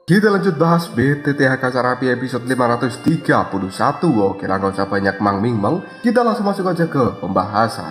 Kita lanjut bahas BTTH Kasarapi episode 531. Oke lah, gak usah banyak mang-ming-mang, kita langsung masuk aja ke pembahasan.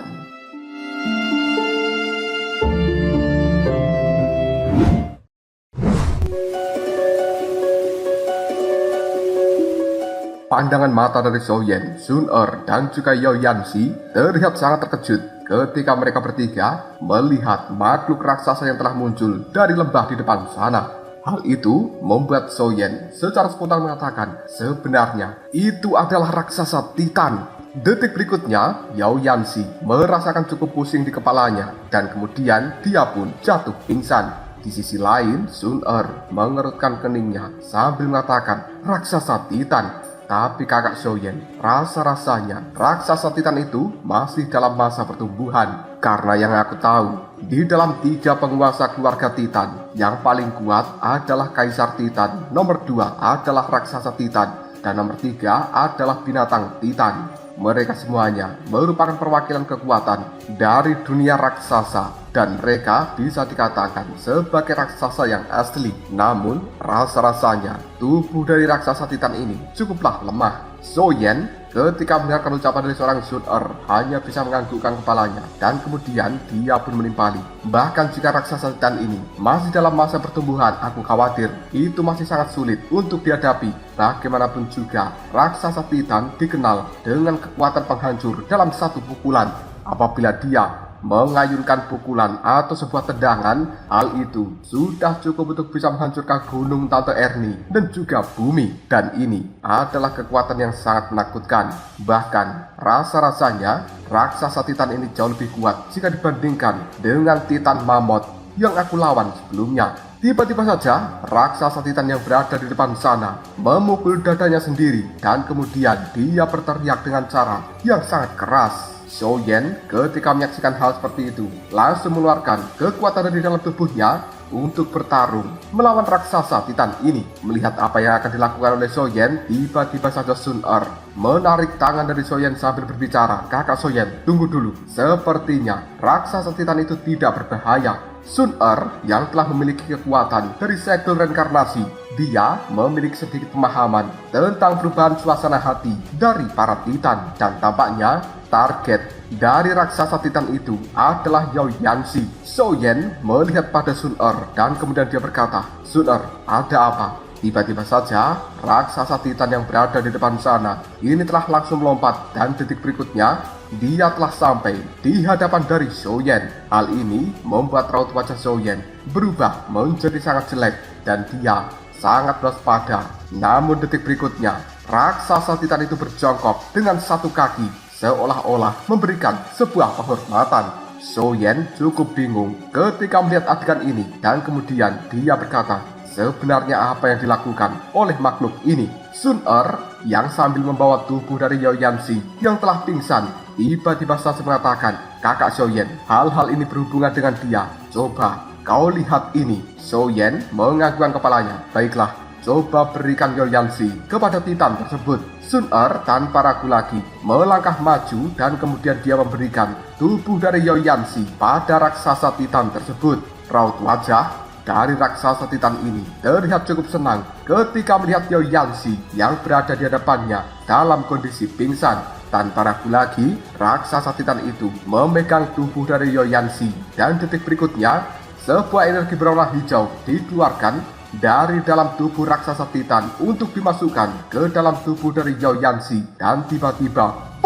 Pandangan mata dari Soyen, Sun-er, dan juga Yao Yanxi terlihat sangat terkejut ketika mereka bertiga melihat makhluk raksasa yang telah muncul dari lembah di depan sana. Hal itu membuat Soyen secara spontan mengatakan sebenarnya itu adalah raksasa Titan. Detik berikutnya, Yao Yanxi merasakan cukup pusing di kepalanya dan kemudian dia pun jatuh pingsan. Di sisi lain, Sun-er mengerutkan keningnya sambil mengatakan raksasa Titan. Tapi kakak Soyen, rasa-rasanya raksasa Titan itu masih dalam masa pertumbuhan. Karena yang aku tahu, di dalam 3 penguasa keluarga Titan, yang paling kuat adalah Kaisar Titan, nomor 2 adalah raksasa Titan, dan nomor 3 adalah binatang Titan. Mereka semuanya merupakan perwakilan kekuatan dari dunia raksasa dan mereka bisa dikatakan sebagai raksasa yang asli. Namun, rasa-rasanya tubuh dari raksasa Titan ini cukuplah lemah. Soyen ketika mendengarkan ucapan dari seorang Sun-er hanya bisa menganggukkan kepalanya dan kemudian dia pun menimpali. Bahkan jika raksasa Titan ini masih dalam masa pertumbuhan, aku khawatir itu masih sangat sulit untuk dihadapi. Bagaimanapun juga, raksasa Titan dikenal dengan kekuatan penghancur dalam satu pukulan. Apabila dia mengayunkan pukulan atau sebuah tendangan, hal itu sudah cukup untuk bisa menghancurkan gunung Tante Ernie dan juga bumi. Dan ini adalah kekuatan yang sangat menakutkan. Bahkan rasa-rasanya raksasa Titan ini jauh lebih kuat jika dibandingkan dengan Titan Mammoth yang aku lawan sebelumnya. Tiba-tiba saja raksasa Titan yang berada di depan sana memukul dadanya sendiri dan kemudian dia berteriak dengan cara yang sangat keras. Soyen ketika menyaksikan hal seperti itu langsung mengeluarkan kekuatan dari dalam tubuhnya untuk bertarung melawan raksasa Titan ini. Melihat apa yang akan dilakukan oleh Soyen, tiba-tiba saja Sun-er menarik tangan dari Soyen sambil berbicara, "Kakak Soyen, tunggu dulu. Sepertinya raksasa Titan itu tidak berbahaya." Sun-er yang telah memiliki kekuatan dari segel reinkarnasi, dia memiliki sedikit pemahaman tentang perubahan suasana hati dari para Titan dan tampaknya target dari raksasa Titan itu adalah Yao Yanxi. Soyen melihat pada Sun-er dan kemudian dia berkata, "Sun-er, ada apa?" Tiba-tiba saja raksasa Titan yang berada di depan sana ini telah langsung melompat dan detik berikutnya dia telah sampai di hadapan dari Soyen. Hal ini membuat raut wajah Soyen berubah menjadi sangat jelek dan dia sangat waspada. Namun detik berikutnya raksasa Titan itu berjongkok dengan satu kaki seolah-olah memberikan sebuah penghormatan. Soyen cukup bingung ketika melihat adegan ini dan kemudian dia berkata, sebenarnya apa yang dilakukan oleh makhluk ini? Sun-er yang sambil membawa tubuh dari Yao Yanxi yang telah pingsan tiba-tiba saja mengatakan, "Kakak Soyen, hal-hal ini berhubungan dengan dia. Coba kau lihat ini." Soyen menganggukkan kepalanya. "Baiklah, coba berikan Yao Yanxi kepada Titan tersebut." Sun-er tanpa ragu lagi melangkah maju dan kemudian dia memberikan tubuh dari Yao Yanxi pada raksasa Titan tersebut. Raut wajah dari raksasa Titan ini terlihat cukup senang ketika melihat Yao Yanxi yang berada di hadapannya dalam kondisi pingsan. Tanpa ragu lagi, raksasa Titan itu memegang tubuh dari Yao Yanxi dan detik berikutnya sebuah energi berwarna hijau dikeluarkan dari dalam tubuh raksasa Titan untuk dimasukkan ke dalam tubuh dari Yao Yanxi dan tiba-tiba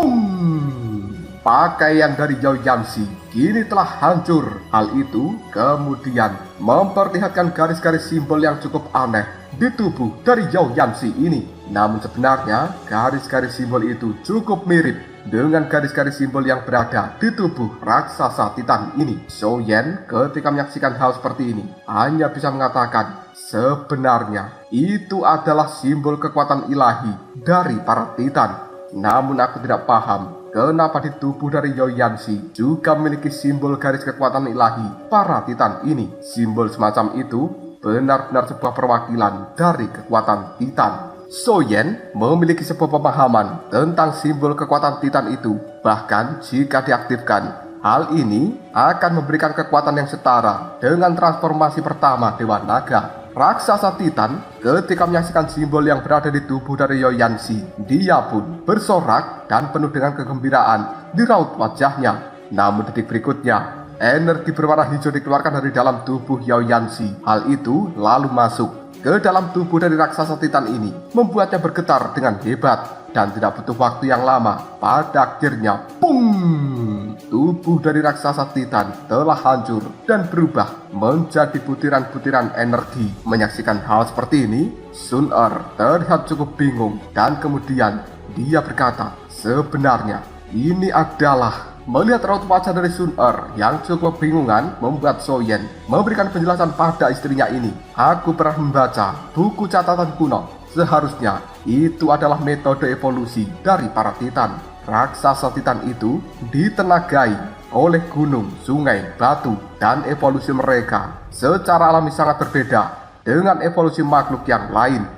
pakaian dari Yao Yanxi kini telah hancur. Hal itu kemudian memperlihatkan garis-garis simbol yang cukup aneh di tubuh dari Yao Yanxi ini. Namun sebenarnya garis-garis simbol itu cukup mirip dengan garis-garis simbol yang berada di tubuh raksasa Titan ini. Soyen ketika menyaksikan hal seperti ini hanya bisa mengatakan, sebenarnya itu adalah simbol kekuatan ilahi dari para Titan. Namun aku tidak paham kenapa di tubuh dari Yao Yanxi juga memiliki simbol garis kekuatan ilahi para Titan ini. Simbol semacam itu benar-benar sebuah perwakilan dari kekuatan Titan. Soyen memiliki sebuah pemahaman tentang simbol kekuatan Titan itu. Bahkan jika diaktifkan, hal ini akan memberikan kekuatan yang setara dengan transformasi pertama Dewa Naga. Raksasa Titan ketika menyaksikan simbol yang berada di tubuh dari Yoyansi, dia pun bersorak dan penuh dengan kegembiraan di raut wajahnya. Namun detik berikutnya, energi berwarna hijau dikeluarkan dari dalam tubuh Yoyansi. Hal itu lalu masuk ke dalam tubuh dari raksasa Titan ini, membuatnya bergetar dengan hebat. Dan tidak butuh waktu yang lama, pada akhirnya, pung! Tubuh dari raksasa Titan telah hancur dan berubah menjadi butiran-butiran energi. Menyaksikan hal seperti ini, Sun-Er terlihat cukup bingung dan kemudian dia berkata, sebenarnya ini adalah... Melihat raut wajah dari Sun-Er yang cukup kebingungan membuat So-Yen memberikan penjelasan pada istrinya ini. Aku pernah membaca buku catatan kuno. Seharusnya itu adalah metode evolusi dari para Titan. Raksasa Titan itu ditenagai oleh gunung, sungai, batu, dan evolusi mereka secara alami sangat berbeda dengan evolusi makhluk yang lain.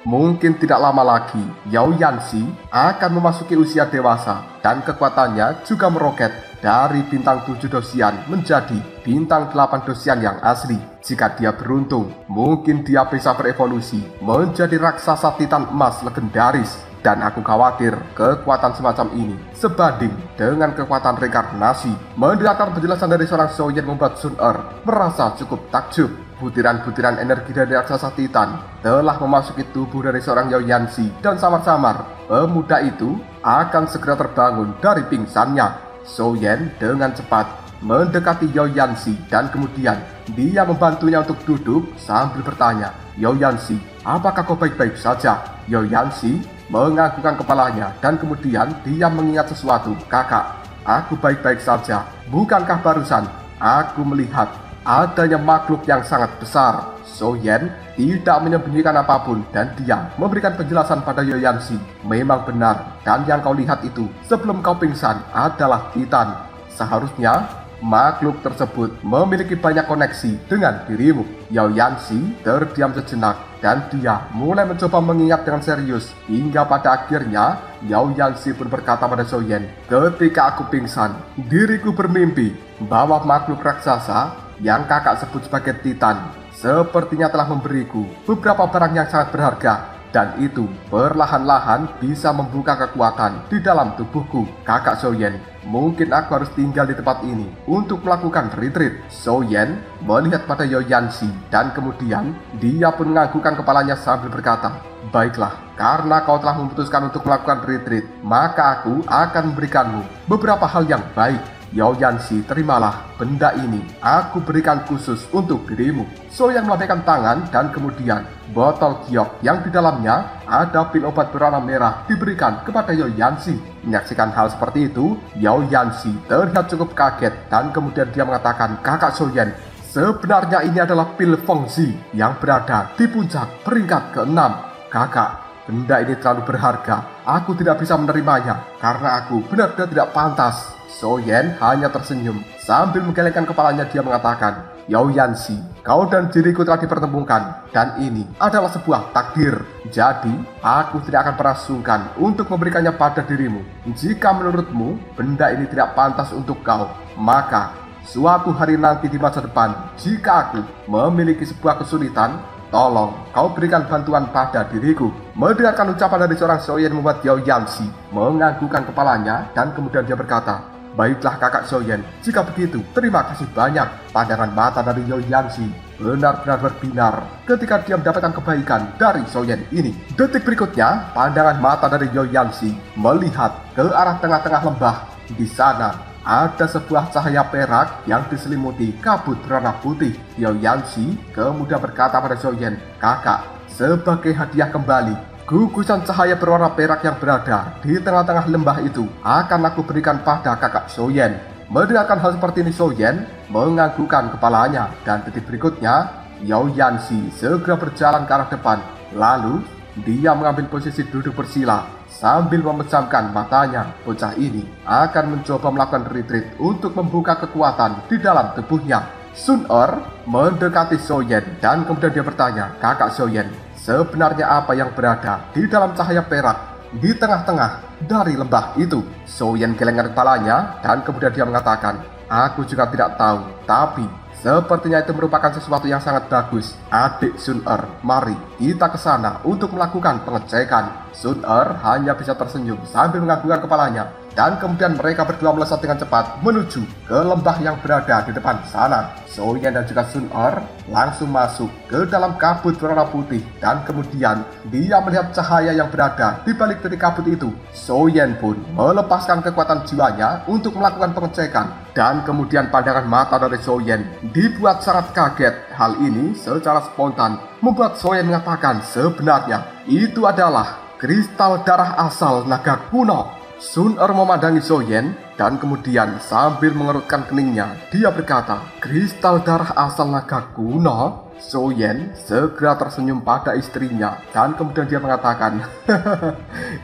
Mungkin tidak lama lagi, Yoyansi akan memasuki usia dewasa dan kekuatannya juga meroket dari bintang 7 dosian menjadi bintang 8 dosian yang asli. Jika dia beruntung, mungkin dia bisa berevolusi menjadi raksasa Titan emas legendaris. Dan aku khawatir kekuatan semacam ini sebanding dengan kekuatan reinkarnasi. Mendengarkan penjelasan dari seorang So-Yen membuat Sun-Er merasa cukup takjub. Butiran-butiran energi dari raksasa Titan telah memasuki tubuh dari seorang Yoyansi dan samar-samar pemuda itu akan segera terbangun dari pingsannya. So-Yen dengan cepat mendekati Yoyansi dan kemudian dia membantunya untuk duduk sambil bertanya, Yoyansi, apakah kau baik-baik saja? Yoyansi menganggukkan kepalanya dan kemudian dia mengingat sesuatu. Kakak, aku baik-baik saja. Bukankah barusan aku melihat adanya makhluk yang sangat besar? So-Yen tidak menyembunyikan apapun dan dia memberikan penjelasan pada Yoyansi. Memang benar, dan yang kau lihat itu sebelum kau pingsan adalah Titan. Seharusnya makhluk tersebut memiliki banyak koneksi dengan dirimu. Yoyansi terdiam sejenak dan dia mulai mencoba mengingat dengan serius. Hingga pada akhirnya Yoyansi pun berkata pada So-Yen, ketika aku pingsan, diriku bermimpi bahwa makhluk raksasa yang kakak sebut sebagai Titan sepertinya telah memberiku beberapa barang yang sangat berharga, dan itu perlahan-lahan bisa membuka kekuatan di dalam tubuhku. Kakak So-Yen, mungkin aku harus tinggal di tempat ini untuk melakukan retreat. So-Yen melihat pada Yoyansi dan kemudian dia pun menganggukkan kepalanya sambil berkata, baiklah, karena kau telah memutuskan untuk melakukan retreat, maka aku akan memberikanmu beberapa hal yang baik. Yoyansi, terimalah benda ini, aku berikan khusus untuk dirimu. So-Yen melambaikan tangan dan kemudian botol giok yang di dalamnya ada pil obat berwarna merah diberikan kepada Yoyansi. Menyaksikan hal seperti itu, Yoyansi terlihat cukup kaget dan kemudian dia mengatakan, kakak So-Yen, sebenarnya ini adalah pil Fengzi yang berada di puncak peringkat ke-6. Kakak, benda ini terlalu berharga, aku tidak bisa menerimanya karena aku benar-benar tidak pantas. So-Yen hanya tersenyum. Sambil menggelengkan kepalanya dia mengatakan, Yoyansi, kau dan diriku telah dipertemukan dan ini adalah sebuah takdir. Jadi, aku tidak akan pernah sungkan untuk memberikannya pada dirimu. Jika menurutmu benda ini tidak pantas untuk kau, maka suatu hari nanti di masa depan, jika aku memiliki sebuah kesulitan, tolong kau berikan bantuan pada diriku. Mendengarkan ucapan dari seorang So-Yen membuat Yoyansi menganggukkan kepalanya dan kemudian dia berkata, baiklah kakak So-Yen, jika begitu terima kasih banyak. Pandangan mata dari Yoyansi benar-benar berbinar ketika dia mendapatkan kebaikan dari So-Yen ini. Detik berikutnya, pandangan mata dari Yoyansi melihat ke arah tengah-tengah lembah. Di sana ada sebuah cahaya perak yang diselimuti kabut berwarna putih. Yoyansi kemudian berkata pada So-Yen, kakak, sebagai hadiah kembali, gugusan cahaya berwarna perak yang berada di tengah-tengah lembah itu akan aku berikan pada kakak So-Yen. Mendengarkan hal seperti ini, So-Yen menganggukkan kepalanya dan detik berikutnya Yoyansi segera berjalan ke arah depan. Lalu dia mengambil posisi duduk bersila sambil memejamkan matanya. Bocah ini akan mencoba melakukan retreat untuk membuka kekuatan di dalam tubuhnya. Sun-Er mendekati So-Yen dan kemudian dia bertanya, kakak So-Yen, sebenarnya apa yang berada di dalam cahaya perak? di tengah-tengah dari lembah itu. Soyen gelengkan kepalanya dan kemudian dia mengatakan, "Aku juga tidak tahu, tapi sepertinya itu merupakan sesuatu yang sangat bagus. Adik Sun-er, mari kita ke sana untuk melakukan pengecekan." Sun-er hanya bisa tersenyum sambil menganggukkan kepalanya. Dan kemudian mereka berdua melesat dengan cepat menuju ke lembah yang berada di depan sana. Soyen dan juga Sun-er langsung masuk ke dalam kabut berwarna putih. Dan kemudian dia melihat cahaya yang berada di balik dari kabut itu. Soyen pun melepaskan kekuatan jiwanya untuk melakukan pengecekan. Dan kemudian pandangan mata dari Soyen dibuat sangat kaget. Hal ini secara spontan membuat Soyen mengatakan sebenarnya itu adalah kristal darah asal naga kuno. Sun-er memandangi Soyen dan kemudian sambil mengerutkan keningnya, dia berkata, "Kristal darah asal naga kuno?" Soyen segera tersenyum pada istrinya dan kemudian dia mengatakan,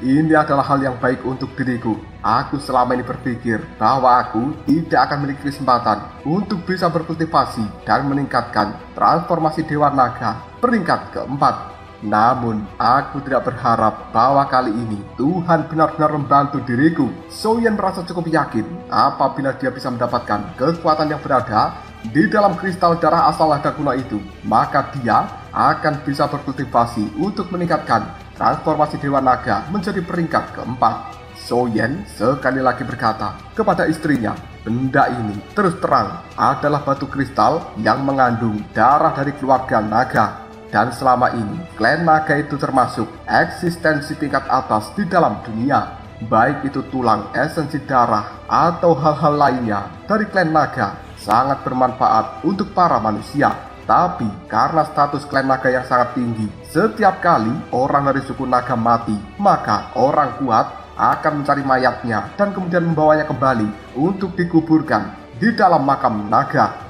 "Ini adalah hal yang baik untuk diriku. Aku selama ini berpikir bahwa aku tidak akan memiliki kesempatan untuk bisa berkultivasi dan meningkatkan transformasi Dewa Naga peringkat keempat. Namun, aku tidak berharap bahwa kali ini Tuhan benar-benar membantu diriku." Soyen merasa cukup yakin apabila dia bisa mendapatkan kekuatan yang berada di dalam kristal darah asal naga kuno itu, maka dia akan bisa berkultivasi untuk meningkatkan transformasi Dewa Naga menjadi peringkat keempat. Soyen sekali lagi berkata kepada istrinya, "Benda ini terus terang adalah batu kristal yang mengandung darah dari keluarga naga. Dan selama ini, klan naga itu termasuk eksistensi tingkat atas di dalam dunia. Baik itu tulang, esensi darah, atau hal-hal lainnya dari klan naga sangat bermanfaat untuk para manusia. Tapi karena status klan naga yang sangat tinggi, setiap kali orang dari suku naga mati, maka orang kuat akan mencari mayatnya dan kemudian membawanya kembali untuk dikuburkan di dalam makam naga."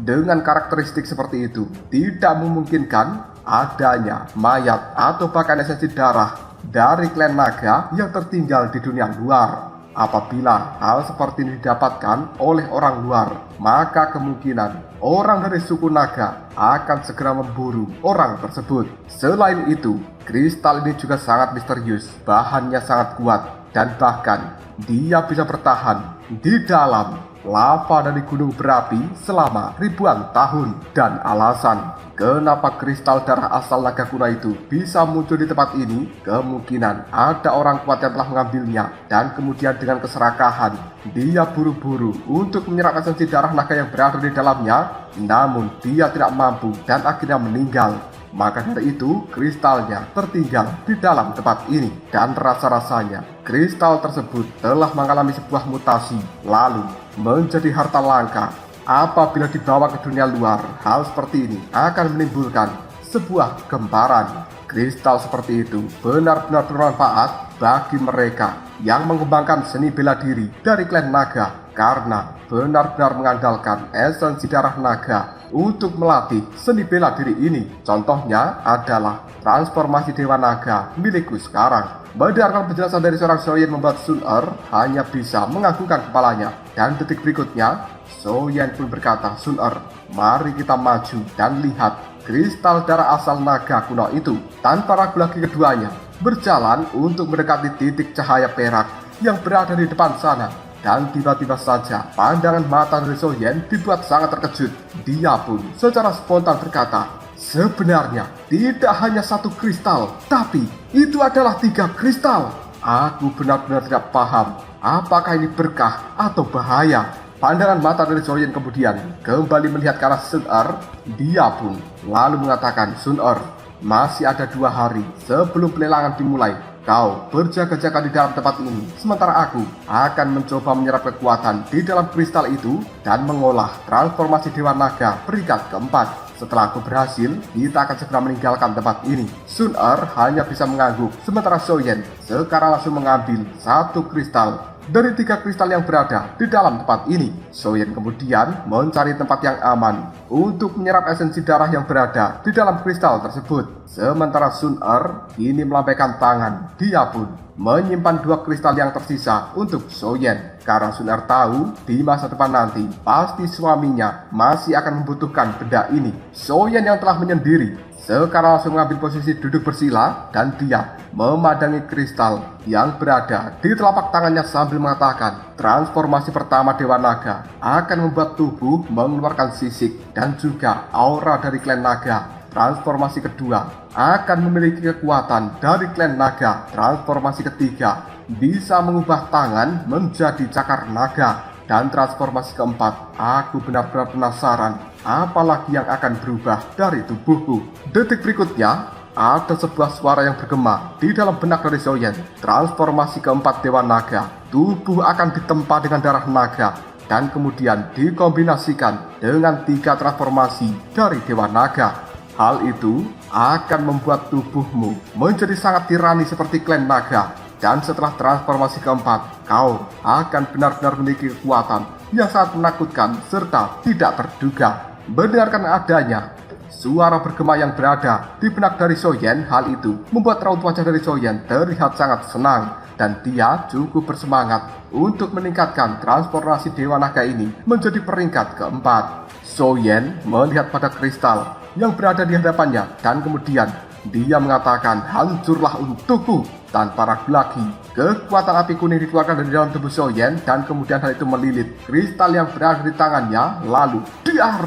Dengan karakteristik seperti itu, tidak memungkinkan adanya mayat atau bahkan esensi darah dari klan naga yang tertinggal di dunia luar. Apabila hal seperti ini didapatkan oleh orang luar, maka kemungkinan orang dari suku naga akan segera memburu orang tersebut. Selain itu, kristal ini juga sangat misterius, bahannya sangat kuat, dan bahkan dia bisa bertahan di dalam lava dari gunung berapi selama ribuan tahun. Dan alasan kenapa kristal darah asal naga kuno itu bisa muncul di tempat ini, kemungkinan ada orang kuat yang telah mengambilnya dan kemudian dengan keserakahan dia buru-buru untuk menyerap esensi darah naga yang berada di dalamnya, namun dia tidak mampu dan akhirnya meninggal. Maka dari itu, kristalnya tertinggal di dalam tempat ini. Dan rasa-rasanya, kristal tersebut telah mengalami sebuah mutasi, lalu menjadi harta langka. Apabila dibawa ke dunia luar, hal seperti ini akan menimbulkan sebuah gemparan. Kristal seperti itu benar-benar bermanfaat bagi mereka yang mengembangkan seni bela diri dari klan naga, karena benar-benar mengandalkan esensi darah naga untuk melatih seni bela diri ini. Contohnya adalah transformasi Dewa Naga milikku sekarang. Mendengarkan penjelasan dari seorang Soyen membuat Sun-er hanya bisa menganggukkan kepalanya. Dan detik berikutnya, Soyen pun berkata, "Sun-er, mari kita maju dan lihat kristal darah asal naga kuno itu." Tanpa ragu lagi keduanya berjalan untuk mendekati titik cahaya perak yang berada di depan sana. Dan tiba-tiba saja pandangan mata dari Soyen dibuat sangat terkejut. Dia pun secara spontan berkata, "Sebenarnya tidak hanya satu kristal, tapi itu adalah 3 kristal. Aku benar-benar tidak paham apakah ini berkah atau bahaya." Pandangan mata dari Soyen kemudian kembali melihat ke arah Sun-er. Dia pun lalu mengatakan, "Sun-er, masih ada 2 hari sebelum pelelangan dimulai. Kau berjaga-jaga di dalam tempat ini, sementara aku akan mencoba menyerap kekuatan di dalam kristal itu dan mengolah transformasi Dewa Naga peringkat keempat. Setelah aku berhasil, kita akan segera meninggalkan tempat ini." Sun-er hanya bisa mengangguk, sementara Soyen sekarang langsung mengambil 1 kristal dari 3 kristal yang berada di dalam tempat ini. Soyen kemudian mencari tempat yang aman untuk menyerap esensi darah yang berada di dalam kristal tersebut. Sementara Sun-er kini melambaikan tangan, dia pun menyimpan 2 kristal yang tersisa untuk Soyen. Karena Sun Er tahu di masa depan nanti pasti suaminya masih akan membutuhkan benda ini. Soyen yang telah menyendiri sekarang langsung mengambil posisi duduk bersila dan dia memandangi kristal yang berada di telapak tangannya sambil mengatakan, transformasi pertama Dewa Naga akan membuat tubuh mengeluarkan sisik dan juga aura dari klan naga. Transformasi kedua akan memiliki kekuatan dari klan naga. Transformasi ketiga bisa mengubah tangan menjadi cakar naga. Dan transformasi keempat, aku benar-benar penasaran apalagi yang akan berubah dari tubuhku. Detik berikutnya, ada sebuah suara yang bergema di dalam benak dari Soyen. Transformasi keempat Dewa Naga, tubuh akan ditempa dengan darah naga dan kemudian dikombinasikan dengan 3 transformasi dari Dewa Naga. Hal itu akan membuat tubuhmu menjadi sangat tirani seperti klan naga. Dan setelah transformasi keempat, kau akan benar-benar memiliki kekuatan yang sangat menakutkan serta tidak terduga. Mendengarkan adanya suara bergema yang berada di benak dari Soyen, hal itu membuat raut wajah dari Soyen terlihat sangat senang. Dan dia cukup bersemangat untuk meningkatkan transformasi Dewa Naga ini menjadi peringkat keempat. Soyen melihat pada kristal yang berada di hadapannya dan kemudian dia mengatakan, hancurlah untukku. Tanpa ragu lagi, kekuatan api kuning dikeluarkan dari dalam tubuh Soyen dan kemudian hal itu melilit kristal yang berada di tangannya, lalu diar.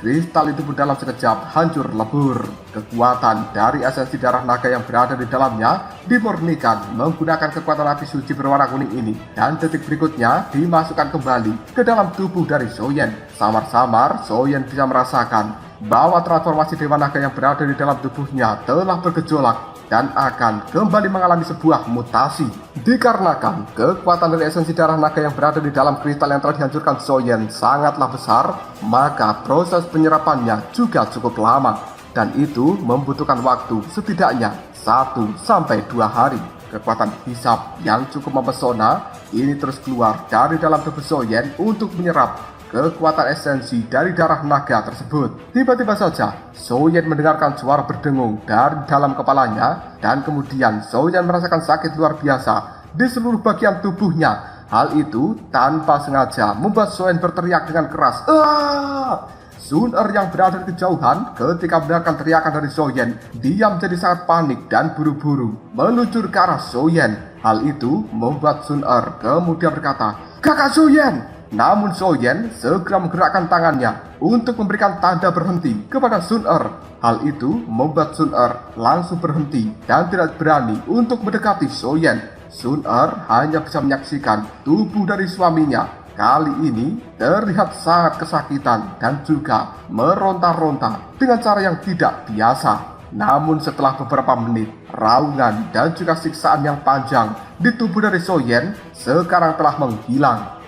Kristal itu pun dalam sekejap hancur lebur. Kekuatan dari esensi darah naga yang berada di dalamnya dimurnikan menggunakan kekuatan api suci berwarna kuning ini, dan detik berikutnya dimasukkan kembali ke dalam tubuh dari Soyen. Samar-samar Soyen bisa merasakan bahwa transformasi Dewa Naga yang berada di dalam tubuhnya telah bergejolak dan akan kembali mengalami sebuah mutasi. Dikarenakan kekuatan dari esensi darah naga yang berada di dalam kristal yang telah dihancurkan Soyen sangatlah besar, maka proses penyerapannya juga cukup lama, dan itu membutuhkan waktu setidaknya 1-2 hari. Kekuatan hisap yang cukup mempesona ini terus keluar dari dalam tubuh Soyen untuk menyerap kekuatan esensi dari darah naga tersebut. Tiba-tiba saja Soyen mendengarkan suara berdengung dari dalam kepalanya, dan kemudian Soyen merasakan sakit luar biasa di seluruh bagian tubuhnya. Hal itu tanpa sengaja membuat Soyen berteriak dengan keras. Sun Er yang berada di kejauhan ketika mendengarkan teriakan dari Soyen, dia menjadi sangat panik dan buru-buru meluncur ke arah Soyen. Hal itu membuat Sun Er kemudian berkata, "Kakak Soyen!" Namun Soyen segera menggerakkan tangannya untuk memberikan tanda berhenti kepada Sun Er. Hal itu membuat Sun Er langsung berhenti dan tidak berani untuk mendekati Soyen. Sun Er hanya bisa menyaksikan tubuh dari suaminya kali ini terlihat sangat kesakitan dan juga meronta-ronta dengan cara yang tidak biasa. Namun setelah beberapa menit, raungan dan juga siksaan yang panjang di tubuh dari Soyen sekarang telah menghilang.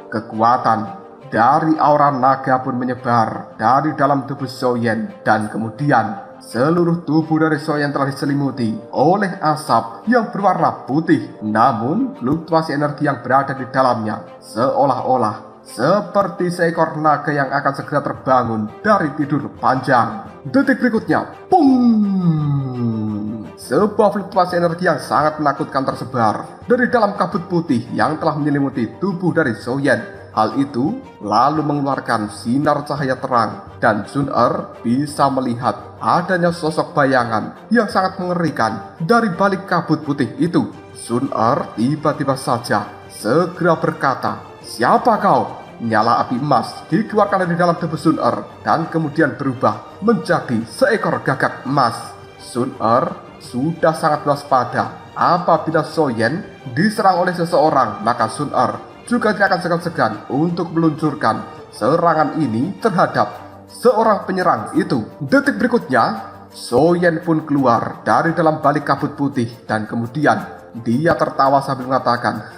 Kekuatan dari aura naga pun menyebar dari dalam tubuh Soyen, dan kemudian seluruh tubuh dari Soyen telah diselimuti oleh asap yang berwarna putih. Namun fluktuasi energi yang berada di dalamnya seolah-olah seperti seekor naga yang akan segera terbangun dari tidur panjang. Detik berikutnya, pung! Sebuah fluktuasi energi yang sangat menakutkan tersebar dari dalam kabut putih yang telah menyelimuti tubuh dari Soyen. Hal itu lalu mengeluarkan sinar cahaya terang, dan Sun Er bisa melihat adanya sosok bayangan yang sangat mengerikan dari balik kabut putih itu. Sun Er tiba-tiba saja segera berkata, "Siapa kau?" Nyala api emas dikeluarkan dari dalam tubuh Sun Er dan kemudian berubah menjadi seekor gagak emas. Sun Er sudah sangat waspada. Apabila Soyen diserang oleh seseorang, maka Sun Er juga tidak akan segan-segan untuk meluncurkan serangan ini terhadap seorang penyerang itu. Detik berikutnya, Soyen pun keluar dari dalam balik kabut putih dan kemudian dia tertawa sambil mengatakan,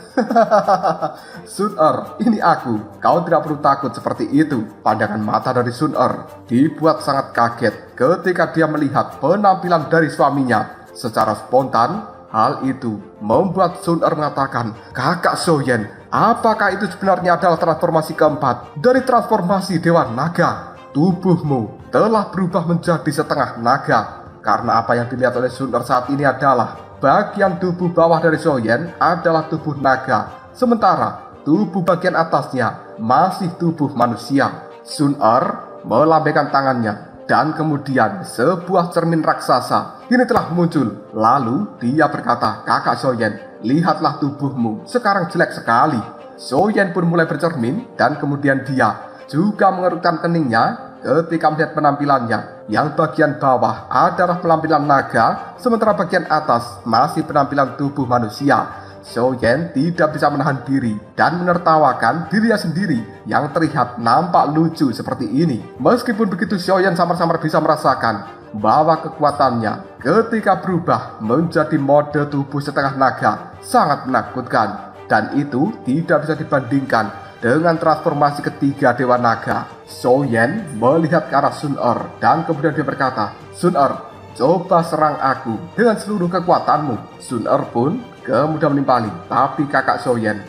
"Sun Er, ini aku. Kau tidak perlu takut seperti itu." Pandangan mata dari Sun Er dibuat sangat kaget ketika dia melihat penampilan dari suaminya. Secara spontan, Hal itu membuat Sun Er mengatakan, "Kakak Soyen, apakah itu sebenarnya adalah transformasi keempat dari transformasi Dewa Naga? Tubuhmu telah berubah menjadi setengah naga." Karena apa yang dilihat oleh Sun Er saat ini adalah bagian tubuh bawah dari Soyen adalah tubuh naga, sementara tubuh bagian atasnya masih tubuh manusia. Sun Er melambaikan tangannya dan kemudian sebuah cermin raksasa ini telah muncul. Lalu dia berkata, "Kakak Soyen, lihatlah tubuhmu sekarang jelek sekali." Soyen pun mulai bercermin dan kemudian dia juga mengerutkan keningnya ketika melihat penampilannya. Yang bagian bawah adalah penampilan naga, sementara bagian atas masih penampilan tubuh manusia. Soyen tidak bisa menahan diri dan menertawakan dirinya sendiri yang terlihat nampak lucu seperti ini. Meskipun begitu, Soyen samar-samar bisa merasakan bahwa kekuatannya ketika berubah menjadi mode tubuh setengah naga sangat menakutkan, dan itu tidak bisa dibandingkan dengan transformasi ketiga Dewa Naga. Soyen melihat ke arah Sun Er dan kemudian dia berkata, "Sun Er, coba serang aku dengan seluruh kekuatanmu." Sun Er pun kemudian menimpali, tapi kakak Soyen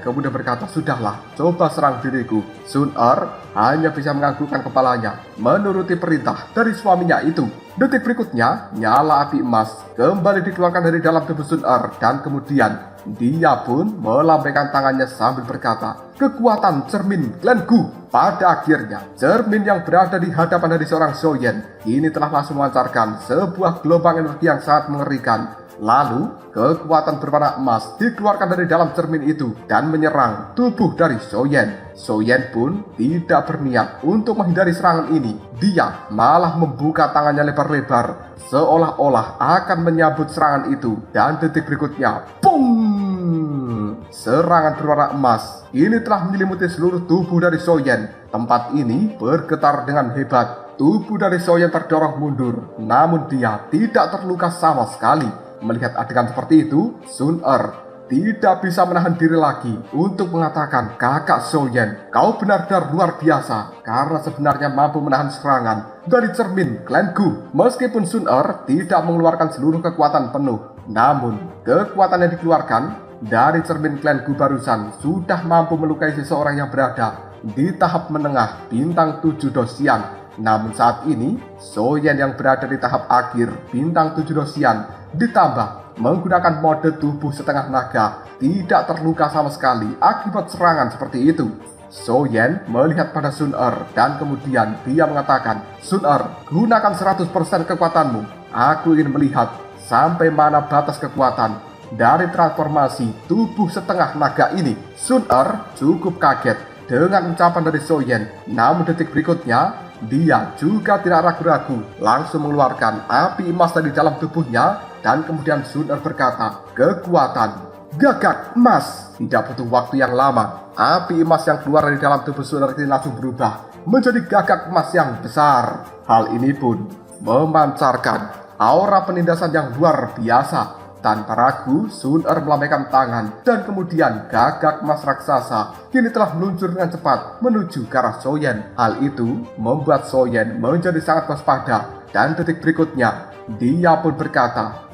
kemudian berkata, "Sudahlah, coba serang diriku." Sun Er hanya bisa menganggukkan kepalanya menuruti perintah dari suaminya itu. Detik berikutnya, nyala api emas kembali dikeluarkan dari dalam tubuh Sun Er dan kemudian dia pun melambaikan tangannya sambil berkata, "Kekuatan cermin Glen Gu." Pada akhirnya, cermin yang berada di hadapan dari seorang Soyen ini telah langsung memancarkan sebuah gelombang energi yang sangat mengerikan. Lalu, kekuatan berwarna emas dikeluarkan dari dalam cermin itu dan menyerang tubuh dari Soyen. Soyen pun tidak berniat untuk menghindari serangan ini. Dia malah membuka tangannya lebar-lebar, seolah-olah akan menyambut serangan itu. Dan detik berikutnya, boom! Serangan berwarna emas ini telah menyelimuti seluruh tubuh dari Soyen. Tempat ini bergetar dengan hebat. Tubuh dari Soyen terdorong mundur, namun dia tidak terluka sama sekali. Melihat adegan seperti itu, Sun Er tidak bisa menahan diri lagi untuk mengatakan, "Kakak Soyen, kau benar-benar luar biasa karena sebenarnya mampu menahan serangan dari cermin Glen Gu." Meskipun Sun Er tidak mengeluarkan seluruh kekuatan penuh, namun kekuatan yang dikeluarkan dari cermin Glen Gu barusan sudah mampu melukai seseorang yang berada di tahap menengah bintang 7 dosian. Namun saat ini, Soyen yang berada di tahap akhir bintang 7 dosian ditambah menggunakan mode tubuh setengah naga tidak terluka sama sekali akibat serangan seperti itu. Soyen melihat pada Sun Er dan kemudian dia mengatakan, "Sun Er, gunakan 100% kekuatanmu. Aku ingin melihat sampai mana batas kekuatan dari transformasi tubuh setengah naga ini." Sun Er cukup kaget dengan ucapan dari Soyen, namun detik berikutnya dia juga tidak ragu-ragu langsung mengeluarkan api emas dari dalam tubuhnya dan kemudian Sun Er berkata, "Kekuatan gagak emas." Tidak butuh waktu yang lama, api emas yang keluar dari dalam tubuh Sun Er ini langsung berubah menjadi gagak emas yang besar. Hal ini pun memancarkan aura penindasan yang luar biasa. Tanpa ragu, Sun Er melambaikan tangan dan kemudian gagak emas raksasa kini telah meluncur dengan cepat menuju ke arah Soyen. Hal itu membuat Soyen menjadi sangat waspada dan detik berikutnya dia pun berkata,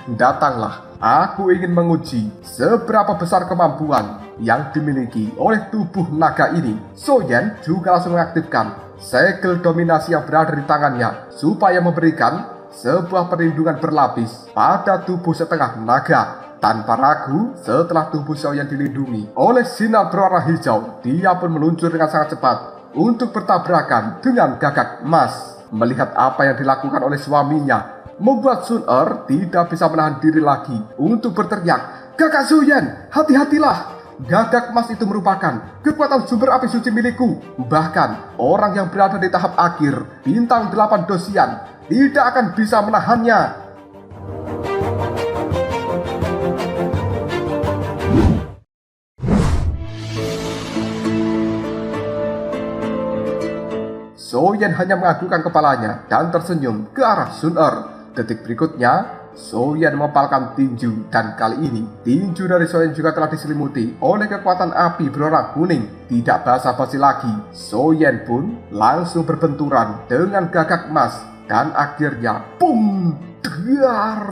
"Datanglah, aku ingin menguji seberapa besar kemampuan yang dimiliki oleh tubuh naga ini." Soyen juga langsung mengaktifkan segel dominasi yang berada di tangannya supaya memberikan sebuah perlindungan berlapis pada tubuh setengah naga. Tanpa ragu, setelah tubuh Soyen dilindungi oleh sinar berwarna hijau, dia pun meluncur dengan sangat cepat untuk bertabrakan dengan gagak emas. Melihat apa yang dilakukan oleh suaminya membuat Sun Er tidak bisa menahan diri lagi untuk berteriak, "Kakak Soyen, hati-hatilah! Gagak emas itu merupakan kekuatan sumber api suci milikku. Bahkan orang yang berada di tahap akhir bintang 8 dosian tidak akan bisa menahannya." Soyen hanya menganggukkan kepalanya dan tersenyum ke arah Sun Er. Detik berikutnya, Soyen mempalkan tinju dan kali ini tinju dari Soyen juga telah diselimuti oleh kekuatan api berwarna kuning. Tidak basa-basi lagi, Soyen pun langsung berbenturan dengan gagak emas dan akhirnya boom, dar.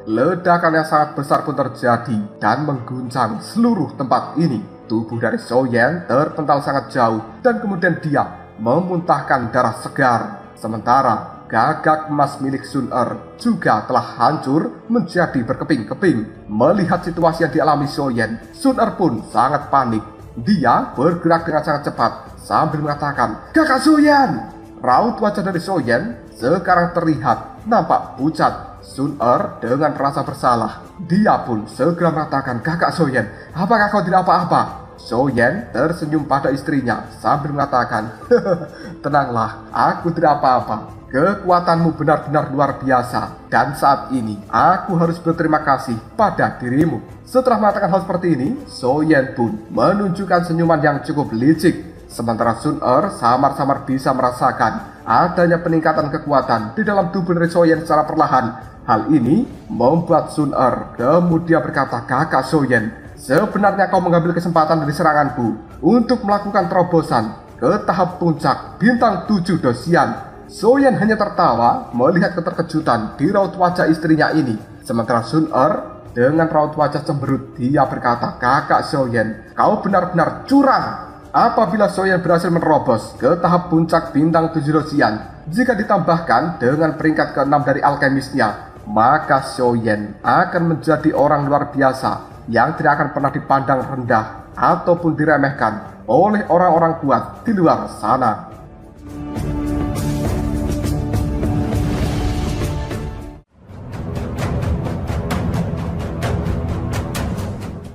Ledakan yang sangat besar pun terjadi dan mengguncang seluruh tempat ini. Tubuh dari Soyen terpental sangat jauh dan kemudian dia memuntahkan darah segar. Sementara gagak emas milik Sun Er juga telah hancur menjadi berkeping-keping. Melihat situasi yang dialami Soyen, Sun Er pun sangat panik. Dia bergerak dengan sangat cepat sambil mengatakan, "Kakak Soyen!" Raut wajah dari Soyen sekarang terlihat nampak pucat. Sun Er dengan rasa bersalah. Dia pun segera mengatakan, "Kakak Soyen, apakah kau tidak apa-apa?" Soyen tersenyum pada istrinya sambil mengatakan, "Tenanglah, aku tidak apa-apa. Kekuatanmu benar-benar luar biasa. Dan saat ini, aku harus berterima kasih pada dirimu." Setelah mengatakan hal seperti ini, Soyen pun menunjukkan senyuman yang cukup licik. Sementara Sun Er samar-samar bisa merasakan adanya peningkatan kekuatan di dalam tubuh dari Soyen secara perlahan. Hal ini membuat Sun Er kemudian berkata, "Kakak Soyen, sebenarnya kau mengambil kesempatan dari seranganku untuk melakukan terobosan ke tahap puncak bintang 7 Dosian." Soyen hanya tertawa melihat keterkejutan di raut wajah istrinya ini. Sementara Sun Er dengan raut wajah cemberut, dia berkata, "Kakak Soyen, kau benar-benar curang." Apabila Soyen berhasil menerobos ke tahap puncak bintang 7 Dosian, jika ditambahkan dengan peringkat ke-6 dari alkemisnya, maka Soyen akan menjadi orang luar biasa yang tidak akan pernah dipandang rendah ataupun diremehkan oleh orang-orang kuat di luar sana.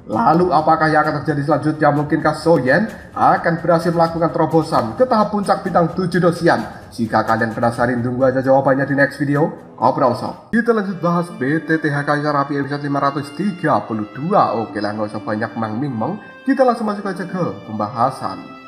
Lalu apakah yang akan terjadi selanjutnya? Mungkinkah Soyen akan berhasil melakukan terobosan ke tahap puncak bintang 7 Dosian? Jika kalian penasaran, tunggu aja jawabannya di next video. Kobrosop. Kita lanjut bahas BTTHK Rapi episode 532. Oke lah, nggak usah banyak meng-ming-meng. Kita langsung masuk aja ke pembahasan.